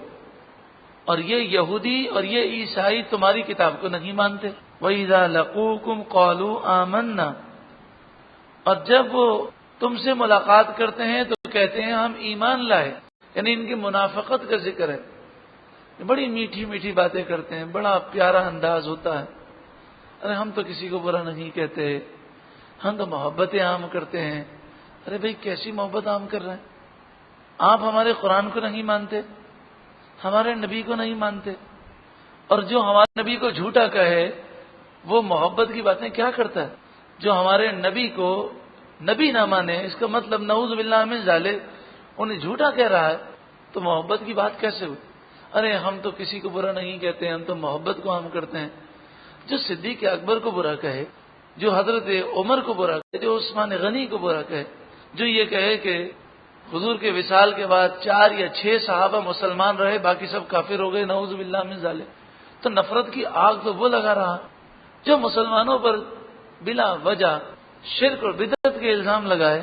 اور یہ یہودی اور یہ عیسائی تمہاری کتاب کو نہیں مانتے۔ وَإِذَا لَقُوكُمْ قَالُوا آمَنَّا، اور جب وہ تم سے ملاقات کرتے ہیں تو کہتے ہیں ہم ایمان لائے، یعنی ان کی منافقت کا ذکر ہے۔ بڑی میٹھی میٹھی باتیں کرتے ہیں، بڑا پیارا انداز ہوتا ہے، ارے ہم تو کسی کو برا نہیں کہتے، ہم تو محبتیں عام کرتے ہیں۔ ارے بھائی کیسی محبت عام کر رہے ہیں؟ آپ ہمارے قرآن کو نہیں مانتے، ہمارے نبی کو نہیں مانتے، اور جو ہمارے نبی کو جھوٹا کہے وہ محبت کی باتیں کیا کرتا ہے؟ جو ہمارے نبی کو نبی نہ مانے، اس کا مطلب نعوذ باللہ من ذالک انہیں جھوٹا کہہ رہا ہے، تو محبت کی بات کیسے ہوئی؟ ارے ہم تو کسی کو برا نہیں کہتے ہیں، ہم تو محبت کو عام کرتے ہیں. جو صدیق اکبر کو برا کہے، جو حضرت عمر کو برا کہے، جو عثمان غنی کو برا کہے، جو یہ کہے کہ حضور کے وصال کے بعد 4 یا 6 صحابہ مسلمان رہے، باقی سب کافر ہو گئے، نعوذ باللہ من ذالک، تو نفرت کی آگ تو وہ لگا رہا جو مسلمانوں پر بلا وجہ شرک اور بدعت کے الزام لگائے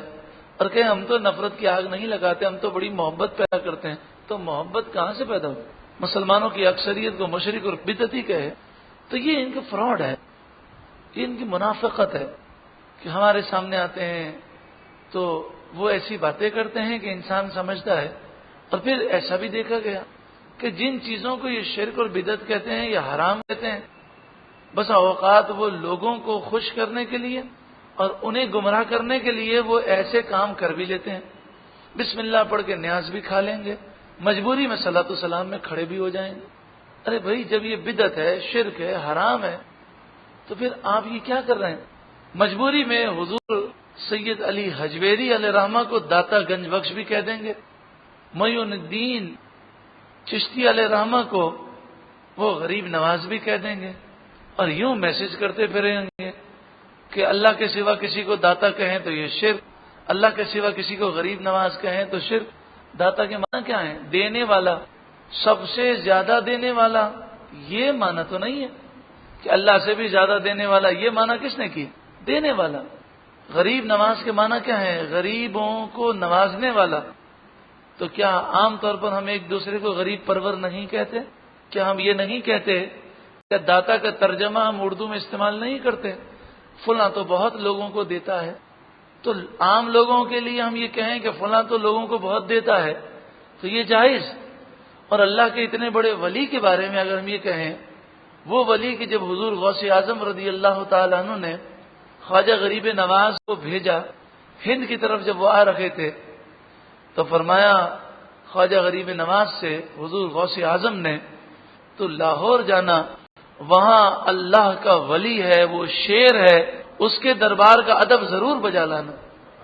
اور کہ ہم تو نفرت کی آگ نہیں لگاتے، ہم تو بڑی محبت پیدا کرتے ہیں. تو محبت کہاں سے پیدا ہو؟ مسلمانوں کی اکثریت کو مشرک اور بدعتی کہے تو یہ ان کا فراڈ ہے، یہ ان کی منافقت ہے کہ ہمارے سامنے آتے ہیں تو وہ ایسی باتیں کرتے ہیں کہ انسان سمجھتا ہے. اور پھر ایسا بھی دیکھا گیا کہ جن چیزوں کو یہ شرک اور بدعت کہتے ہیں یا حرام کہتے ہیں، بس اوقات وہ لوگوں کو خوش کرنے کے لیے اور انہیں گمراہ کرنے کے لیے وہ ایسے کام کر بھی لیتے ہیں. بسم اللہ پڑھ کے نیاز بھی کھا لیں گے، مجبوری میں صلاۃ السلام میں کھڑے بھی ہو جائیں گے. ارے بھائی جب یہ بدعت ہے، شرک ہے، حرام ہے، تو پھر آپ یہ کیا کر رہے ہیں؟ مجبوری میں حضور سید علی حجویری علیہ رحمہ کو داتا گنج بخش بھی کہہ دیں گے، معین الدین چشتی علیہ رحمہ کو وہ غریب نواز بھی کہہ دیں گے، اور یوں میسج کرتے پھریں گے کہ اللہ کے سوا کسی کو داتا کہیں تو یہ شرک، اللہ کے سوا کسی کو غریب نواز کہیں تو شرک. داتا کے معنی کیا ہیں؟ دینے والا، سب سے زیادہ دینے والا. یہ معنی تو نہیں ہے کہ اللہ سے بھی زیادہ دینے والا، یہ معنی کس نے کی؟ دینے والا. غریب نواز کے معنی کیا ہے؟ غریبوں کو نوازنے والا. تو کیا عام طور پر ہم ایک دوسرے کو غریب پرور نہیں کہتے؟ کیا ہم یہ نہیں کہتے؟ کیا داتا کا ترجمہ ہم اردو میں استعمال نہیں کرتے؟ فلاں تو بہت لوگوں کو دیتا ہے. تو عام لوگوں کے لیے ہم یہ کہیں کہ فلاں تو لوگوں کو بہت دیتا ہے تو یہ جائز. اور اللہ کے اتنے بڑے ولی کے بارے میں اگر ہم یہ کہیں، وہ ولی کہ جب حضور غوث اعظم رضی اللہ تعالیٰ عنہ نے خواجہ غریب نواز کو بھیجا ہند کی طرف، جب وہ آ رکھے تھے تو فرمایا خواجہ غریب نواز سے حضور غوث اعظم نے تو لاہور جانا، وہاں اللہ کا ولی ہے، وہ شیر ہے، اس کے دربار کا ادب ضرور بجا لانا.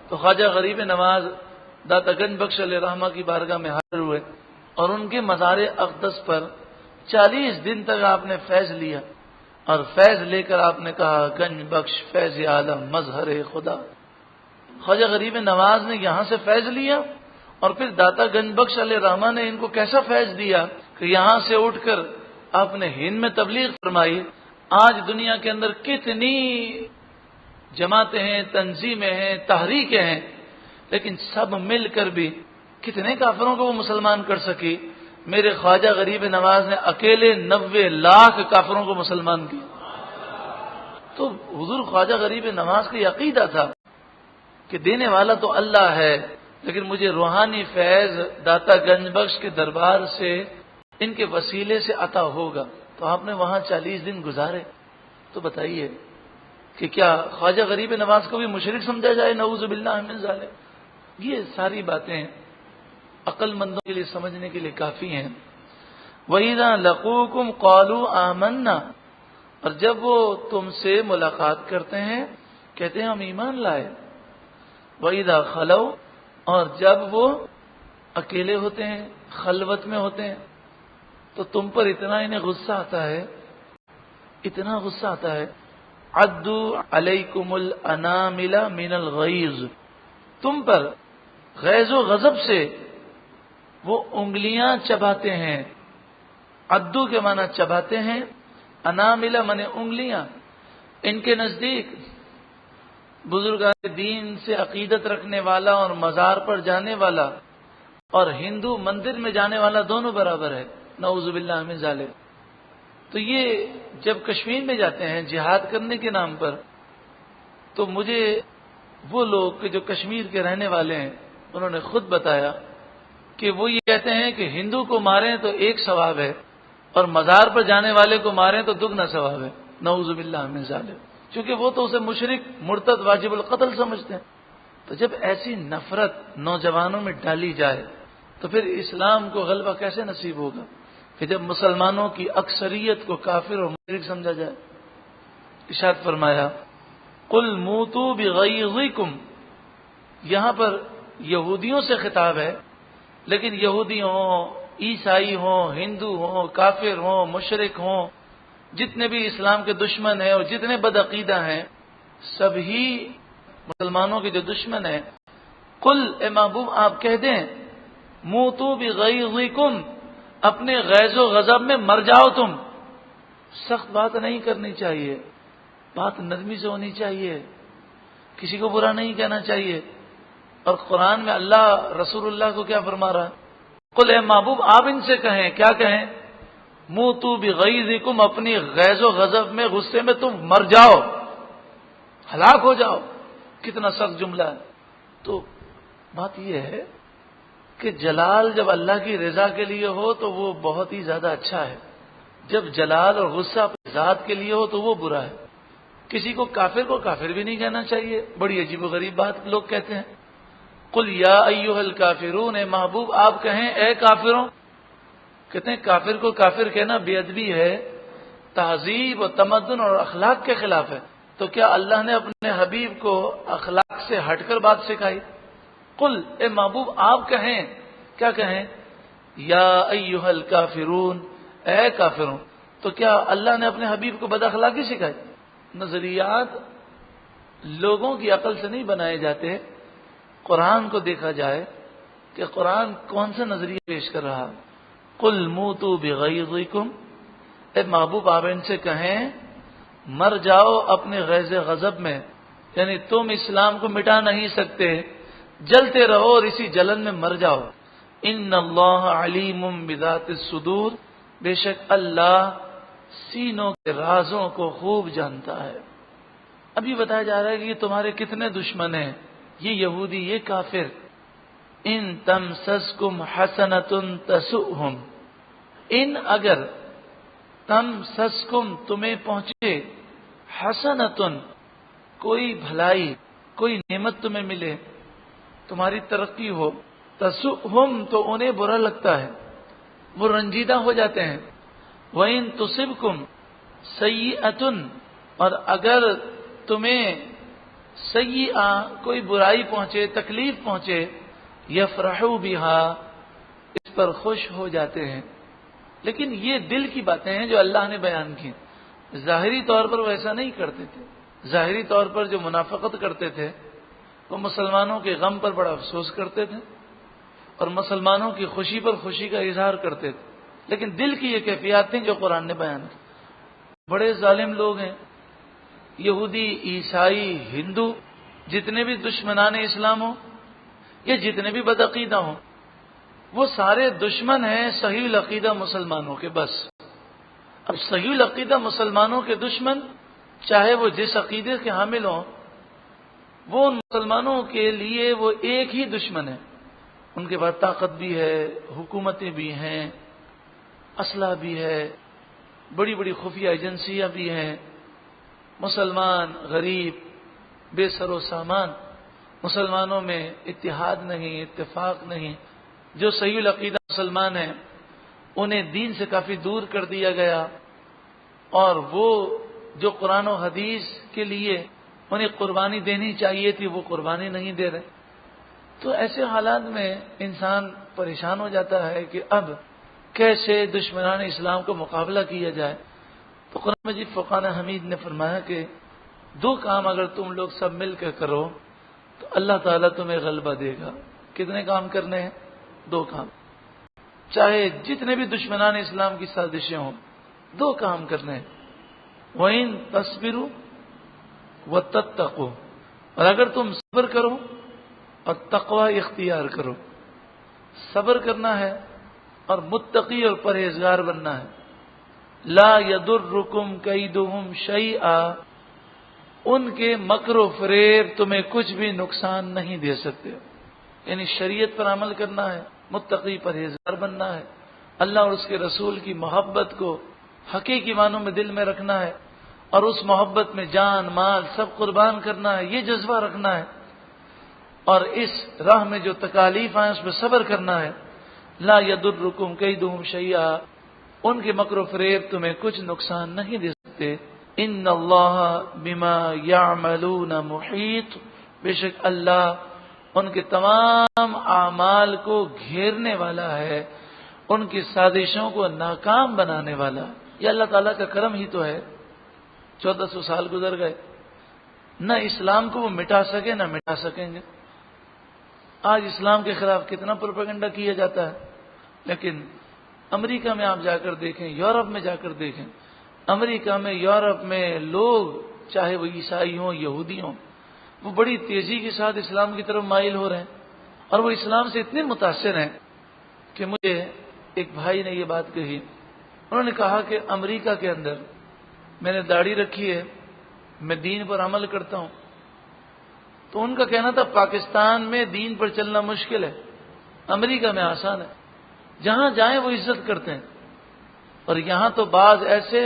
تو خواجہ غریب نواز داتا گنج بخش علیہ رحمہ کی بارگاہ میں حاضر ہوئے اور ان کے مزار اقدس پر 40 دن تک آپ نے فیض لیا، اور فیض لے کر آپ نے کہا گنج بخش فیض عالم مظہر خدا. خواجہ غریب نواز نے یہاں سے فیض لیا اور پھر داتا گنج بخش علیہ رحمہ نے ان کو کیسا فیض دیا کہ یہاں سے اٹھ کر آپ نے ہند میں تبلیغ فرمائی. آج دنیا کے اندر کتنی جماعتیں ہیں، تنظیمیں ہیں، تحریکیں ہیں، لیکن سب مل کر بھی کتنے کافروں کو وہ مسلمان کر سکی؟ میرے خواجہ غریب نواز نے اکیلے 90 لاکھ کافروں کو مسلمان کیا. تو حضور خواجہ غریب نواز کا یہ عقیدہ تھا کہ دینے والا تو اللہ ہے، لیکن مجھے روحانی فیض داتا گنج بخش کے دربار سے، ان کے وسیلے سے عطا ہوگا. تو آپ نے وہاں 40 دن گزارے. تو بتائیے کہ کیا خواجہ غریب نواز کو بھی مشرک سمجھا جائے؟ نعوذ باللہ من ذالک. یہ ساری باتیں عقل مندوں کے لیے سمجھنے کے لیے کافی ہیں. وَإِذَا لَقُوكُمْ قَالُوا آمَنَّا، اور جب وہ تم سے ملاقات کرتے ہیں کہتے ہیں ہم ایمان لائے. وَإِذَا خَلَوْا، اور جب وہ اکیلے ہوتے ہیں، خلوت میں ہوتے ہیں، تو تم پر اتنا انہیں غصہ آتا ہے، اتنا غصہ آتا ہے. عَدُّوا عَلَيْكُمُ الْأَنَامِلَ مِنَ الْغَيْظِ، تم پر غیظ و غضب سے وہ انگلیاں چباتے ہیں. عدو کے معنی چباتے ہیں، اناملہ معنی انگلیاں. ان کے نزدیک بزرگان دین سے عقیدت رکھنے والا اور مزار پر جانے والا اور ہندو مندر میں جانے والا دونوں برابر ہے. نعوذ باللہ من ذالک. تو یہ جب کشمیر میں جاتے ہیں جہاد کرنے کے نام پر، تو مجھے وہ لوگ کہ جو کشمیر کے رہنے والے ہیں انہوں نے خود بتایا کہ وہ یہ کہتے ہیں کہ ہندو کو ماریں تو 1 ثواب ہے اور مزار پر جانے والے کو ماریں تو 2 ثواب ہے. نعوذ باللہ من ذالک. چونکہ وہ تو اسے مشرک، مرتد، واجب القتل سمجھتے ہیں. تو جب ایسی نفرت نوجوانوں میں ڈالی جائے تو پھر اسلام کو غلبہ کیسے نصیب ہوگا کہ جب مسلمانوں کی اکثریت کو کافر اور مشرک سمجھا جائے. ارشاد فرمایا قل موتوا بغیظکم، یہاں پر یہودیوں سے خطاب ہے، لیکن یہودیوں عیسائی ہوں، ہندو ہوں، کافر ہوں، مشرک ہوں، جتنے بھی اسلام کے دشمن ہیں اور جتنے بدعقیدہ ہیں، سبھی مسلمانوں کے جو دشمن ہیں، قل اے محبوب آپ کہہ دیں، موتوا بغیظکم، اپنے غیظ و غضب میں مر جاؤ تم. سخت بات نہیں کرنی چاہیے، بات نرمی سے ہونی چاہیے، کسی کو برا نہیں کہنا چاہیے. اور قرآن میں اللہ رسول اللہ کو کیا فرما رہا ہے؟ قل اے محبوب آپ ان سے کہیں، کیا کہیں؟ موتوا بغیظکم، اپنی غیظ و غضب میں، غصے میں تم مر جاؤ، ہلاک ہو جاؤ. کتنا سخت جملہ ہے. تو بات یہ ہے کہ جلال جب اللہ کی رضا کے لیے ہو تو وہ بہت ہی زیادہ اچھا ہے، جب جلال اور غصہ اپنی ذات کے لیے ہو تو وہ برا ہے. کسی کو کافر بھی نہیں کہنا چاہیے، بڑی عجیب و غریب بات لوگ کہتے ہیں. قل یا ایھا الکافرون، اے محبوب آپ کہیں اے کافروں. کہتے ہیں کافر کو کافر کہنا بے ادبی ہے، تہذیب و تمدن اور اخلاق کے خلاف ہے. تو کیا اللہ نے اپنے حبیب کو اخلاق سے ہٹ کر بات سکھائی؟ قل اے محبوب آپ کہیں، کیا کہیں؟ یا ایھا الکافرون، اے کافروں. تو کیا اللہ نے اپنے حبیب کو بد اخلاقی سکھائی؟ نظریات لوگوں کی عقل سے نہیں بنائے جاتے. قرآن کو دیکھا جائے کہ قرآن کون سا نظریہ پیش کر رہا. قل موتوا بغیظکم، اے محبوب آپ ان سے کہیں مر جاؤ اپنے غیظ غضب میں، یعنی تم اسلام کو مٹا نہیں سکتے، جلتے رہو اور اسی جلن میں مر جاؤ. ان اللہ علیم بذات الصدور، بے شک اللہ سینوں کے رازوں کو خوب جانتا ہے. ابھی بتایا جا رہا ہے کہ یہ تمہارے کتنے دشمن ہیں، یہ یہودی، یہ کافر. ان تمسسکم حسنۃ تسؤہم، ان اگر تمسسکم تمہیں پہنچے، حسنۃ کوئی بھلائی، کوئی نعمت تمہیں ملے، تمہاری ترقی ہو، تسؤہم تو انہیں برا لگتا ہے، وہ رنجیدہ ہو جاتے ہیں. وَإِن تُصِبْكُمْ سَيِّئَةٌ، اور اگر تمہیں سیئہ کوئی برائی پہنچے، تکلیف پہنچے، یفرحوا بها، اس پر خوش ہو جاتے ہیں. لیکن یہ دل کی باتیں ہیں جو اللہ نے بیان کی. ظاہری طور پر وہ ایسا نہیں کرتے تھے. ظاہری طور پر جو منافقت کرتے تھے وہ مسلمانوں کے غم پر بڑا افسوس کرتے تھے اور مسلمانوں کی خوشی پر خوشی کا اظہار کرتے تھے. لیکن دل کی یہ کیفیات تھیں جو قرآن نے بیان کی. بڑے ظالم لوگ ہیں یہودی، عیسائی، ہندو، جتنے بھی دشمنان اسلام ہوں یا جتنے بھی بدعقیدہ ہوں، وہ سارے دشمن ہیں صحیح العقیدہ مسلمانوں کے. بس اب صحیح العقیدہ مسلمانوں کے دشمن، چاہے وہ جس عقیدے کے حامل ہوں، وہ ان مسلمانوں کے لیے وہ ایک ہی دشمن ہے. ان کے پاس طاقت بھی ہے، حکومتیں بھی ہیں، اسلحہ بھی ہے، بڑی بڑی خفیہ ایجنسیاں بھی ہیں. مسلمان غریب، بے سر و سامان، مسلمانوں میں اتحاد نہیں، اتفاق نہیں. جو صحیح العقیدہ مسلمان ہیں انہیں دین سے کافی دور کر دیا گیا، اور وہ جو قرآن و حدیث کے لیے انہیں قربانی دینی چاہیے تھی وہ قربانی نہیں دے رہے. تو ایسے حالات میں انسان پریشان ہو جاتا ہے کہ اب کیسے دشمنان اسلام کو مقابلہ کیا جائے. تو قرآن مجید فرقان حمید نے فرمایا کہ دو کام اگر تم لوگ سب مل کر کرو تو اللہ تعالیٰ تمہیں غلبہ دے گا. کتنے کام کرنے ہیں؟ دو کام. چاہے جتنے بھی دشمنان اسلام کی سازشیں ہوں، دو کام کرنے ہیں. وَإِن تَصْبِرُوا وَتَتَّقُوا، اور اگر تم صبر کرو اور تقوی اختیار کرو. صبر کرنا ہے اور متقی اور پرہیزگار بننا ہے. لا یضرکم کیدہم شیئا، ان کے مکر و فریب تمہیں کچھ بھی نقصان نہیں دے سکتے. یعنی شریعت پر عمل کرنا ہے، متقی پرہیزگار بننا ہے، اللہ اور اس کے رسول کی محبت کو حقیقی معنوں میں دل میں رکھنا ہے، اور اس محبت میں جان مال سب قربان کرنا ہے، یہ جذبہ رکھنا ہے، اور اس راہ میں جو تکالیف آئیں اس پہ صبر کرنا ہے. لا یضرکم کیدہم شیئا، ان کے مکر و فریب تمہیں کچھ نقصان نہیں دے سکتے. ان اللہ بما یعملون محیط، بے شک اللہ ان کے تمام اعمال کو گھیرنے والا ہے، ان کی سازشوں کو ناکام بنانے والا، یہ اللہ تعالیٰ کا کرم ہی تو ہے۔ 1400 سال گزر گئے، نہ اسلام کو وہ مٹا سکے نہ مٹا سکیں گے۔ آج اسلام کے خلاف کتنا پروپیگنڈا کیا جاتا ہے، لیکن امریکہ میں آپ جا کر دیکھیں، یورپ میں جا کر دیکھیں، امریکہ میں، یورپ میں لوگ چاہے وہ عیسائی ہوں، یہودی ہوں، وہ بڑی تیزی کے ساتھ اسلام کی طرف مائل ہو رہے ہیں، اور وہ اسلام سے اتنے متاثر ہیں کہ مجھے ایک بھائی نے یہ بات کہی، انہوں نے کہا کہ امریکہ کے اندر میں نے داڑھی رکھی ہے، میں دین پر عمل کرتا ہوں، تو ان کا کہنا تھا پاکستان میں دین پر چلنا مشکل ہے، امریکہ میں آسان ہے، جہاں جائیں وہ عزت کرتے ہیں، اور یہاں تو بعض ایسے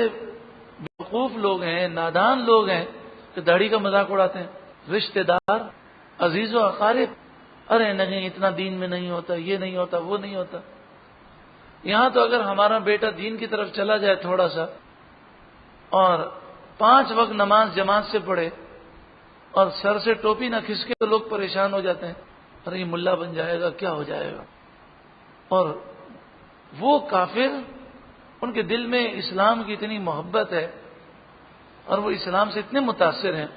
بیوقوف لوگ ہیں، نادان لوگ ہیں کہ داڑھی کا مذاق اڑاتے ہیں، رشتہ دار، عزیز و اقارب، ارے نہیں اتنا دین میں نہیں ہوتا، یہ نہیں ہوتا، وہ نہیں ہوتا۔ یہاں تو اگر ہمارا بیٹا دین کی طرف چلا جائے تھوڑا سا، اور 5 وقت نماز جماعت سے پڑھے اور سر سے ٹوپی نہ کھسکے تو لوگ پریشان ہو جاتے ہیں، ارے یہ ملا بن جائے گا، کیا ہو جائے گا۔ اور وہ کافر، ان کے دل میں اسلام کی اتنی محبت ہے اور وہ اسلام سے اتنے متاثر ہیں،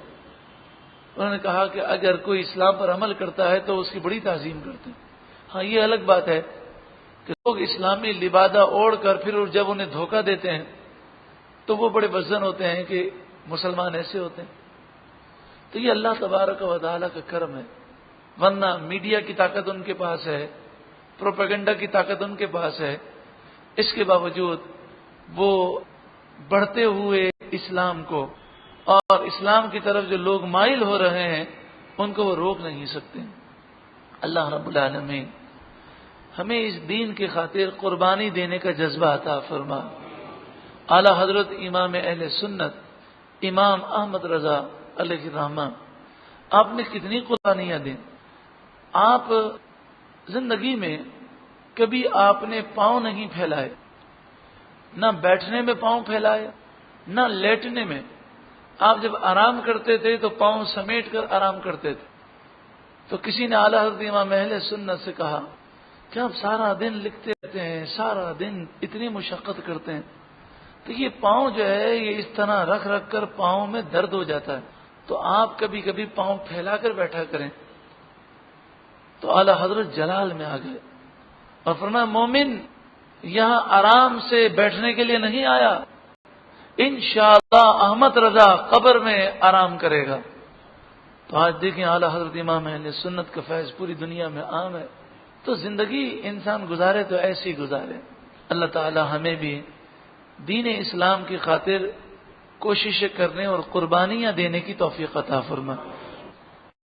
انہوں نے کہا کہ اگر کوئی اسلام پر عمل کرتا ہے تو اس کی بڑی تعظیم کرتے ہیں۔ ہاں یہ الگ بات ہے کہ لوگ اسلامی لبادہ اوڑھ کر پھر جب انہیں دھوکہ دیتے ہیں تو وہ بڑے بزدل ہوتے ہیں کہ مسلمان ایسے ہوتے ہیں۔ تو یہ اللہ تبارک و تعالیٰ کا کرم ہے، ورنہ میڈیا کی طاقت ان کے پاس ہے، پروپیگنڈا کی طاقت ان کے پاس ہے، اس کے باوجود وہ بڑھتے ہوئے اسلام کو اور اسلام کی طرف جو لوگ مائل ہو رہے ہیں ان کو وہ روک نہیں سکتے۔ اللہ رب العالمین ہمیں اس دین کی خاطر قربانی دینے کا جذبہ عطا فرما۔ اعلی حضرت امام اہل سنت امام احمد رضا علیہ الرحمہ، آپ نے کتنی قربانیاں دیں۔ آپ زندگی میں کبھی آپ نے پاؤں نہیں پھیلائے، نہ بیٹھنے میں پاؤں پھیلائے، نہ لیٹنے میں۔ آپ جب آرام کرتے تھے تو پاؤں سمیٹ کر آرام کرتے تھے۔ تو کسی نے اعلیٰ حضرت امام اہل سنت سے کہا کہ آپ سارا دن لکھتے رہتے ہیں، سارا دن اتنی مشقت کرتے ہیں، تو یہ پاؤں جو ہے یہ اس طرح رکھ رکھ کر پاؤں میں درد ہو جاتا ہے، تو آپ کبھی کبھی پاؤں پھیلا کر بیٹھا کریں۔ تو اعلیٰ حضرت جلال میں آ گئے اور فرمایا مومن یہاں آرام سے بیٹھنے کے لیے نہیں آیا، انشاءاللہ احمد رضا قبر میں آرام کرے گا۔ تو آج دیکھیں اعلیٰ حضرت امام اہل سنت کا فیض پوری دنیا میں عام ہے۔ تو زندگی انسان گزارے تو ایسی گزارے۔ اللہ تعالی ہمیں بھی دین اسلام کی خاطر کوششیں کرنے اور قربانیاں دینے کی توفیق عطا فرمائے۔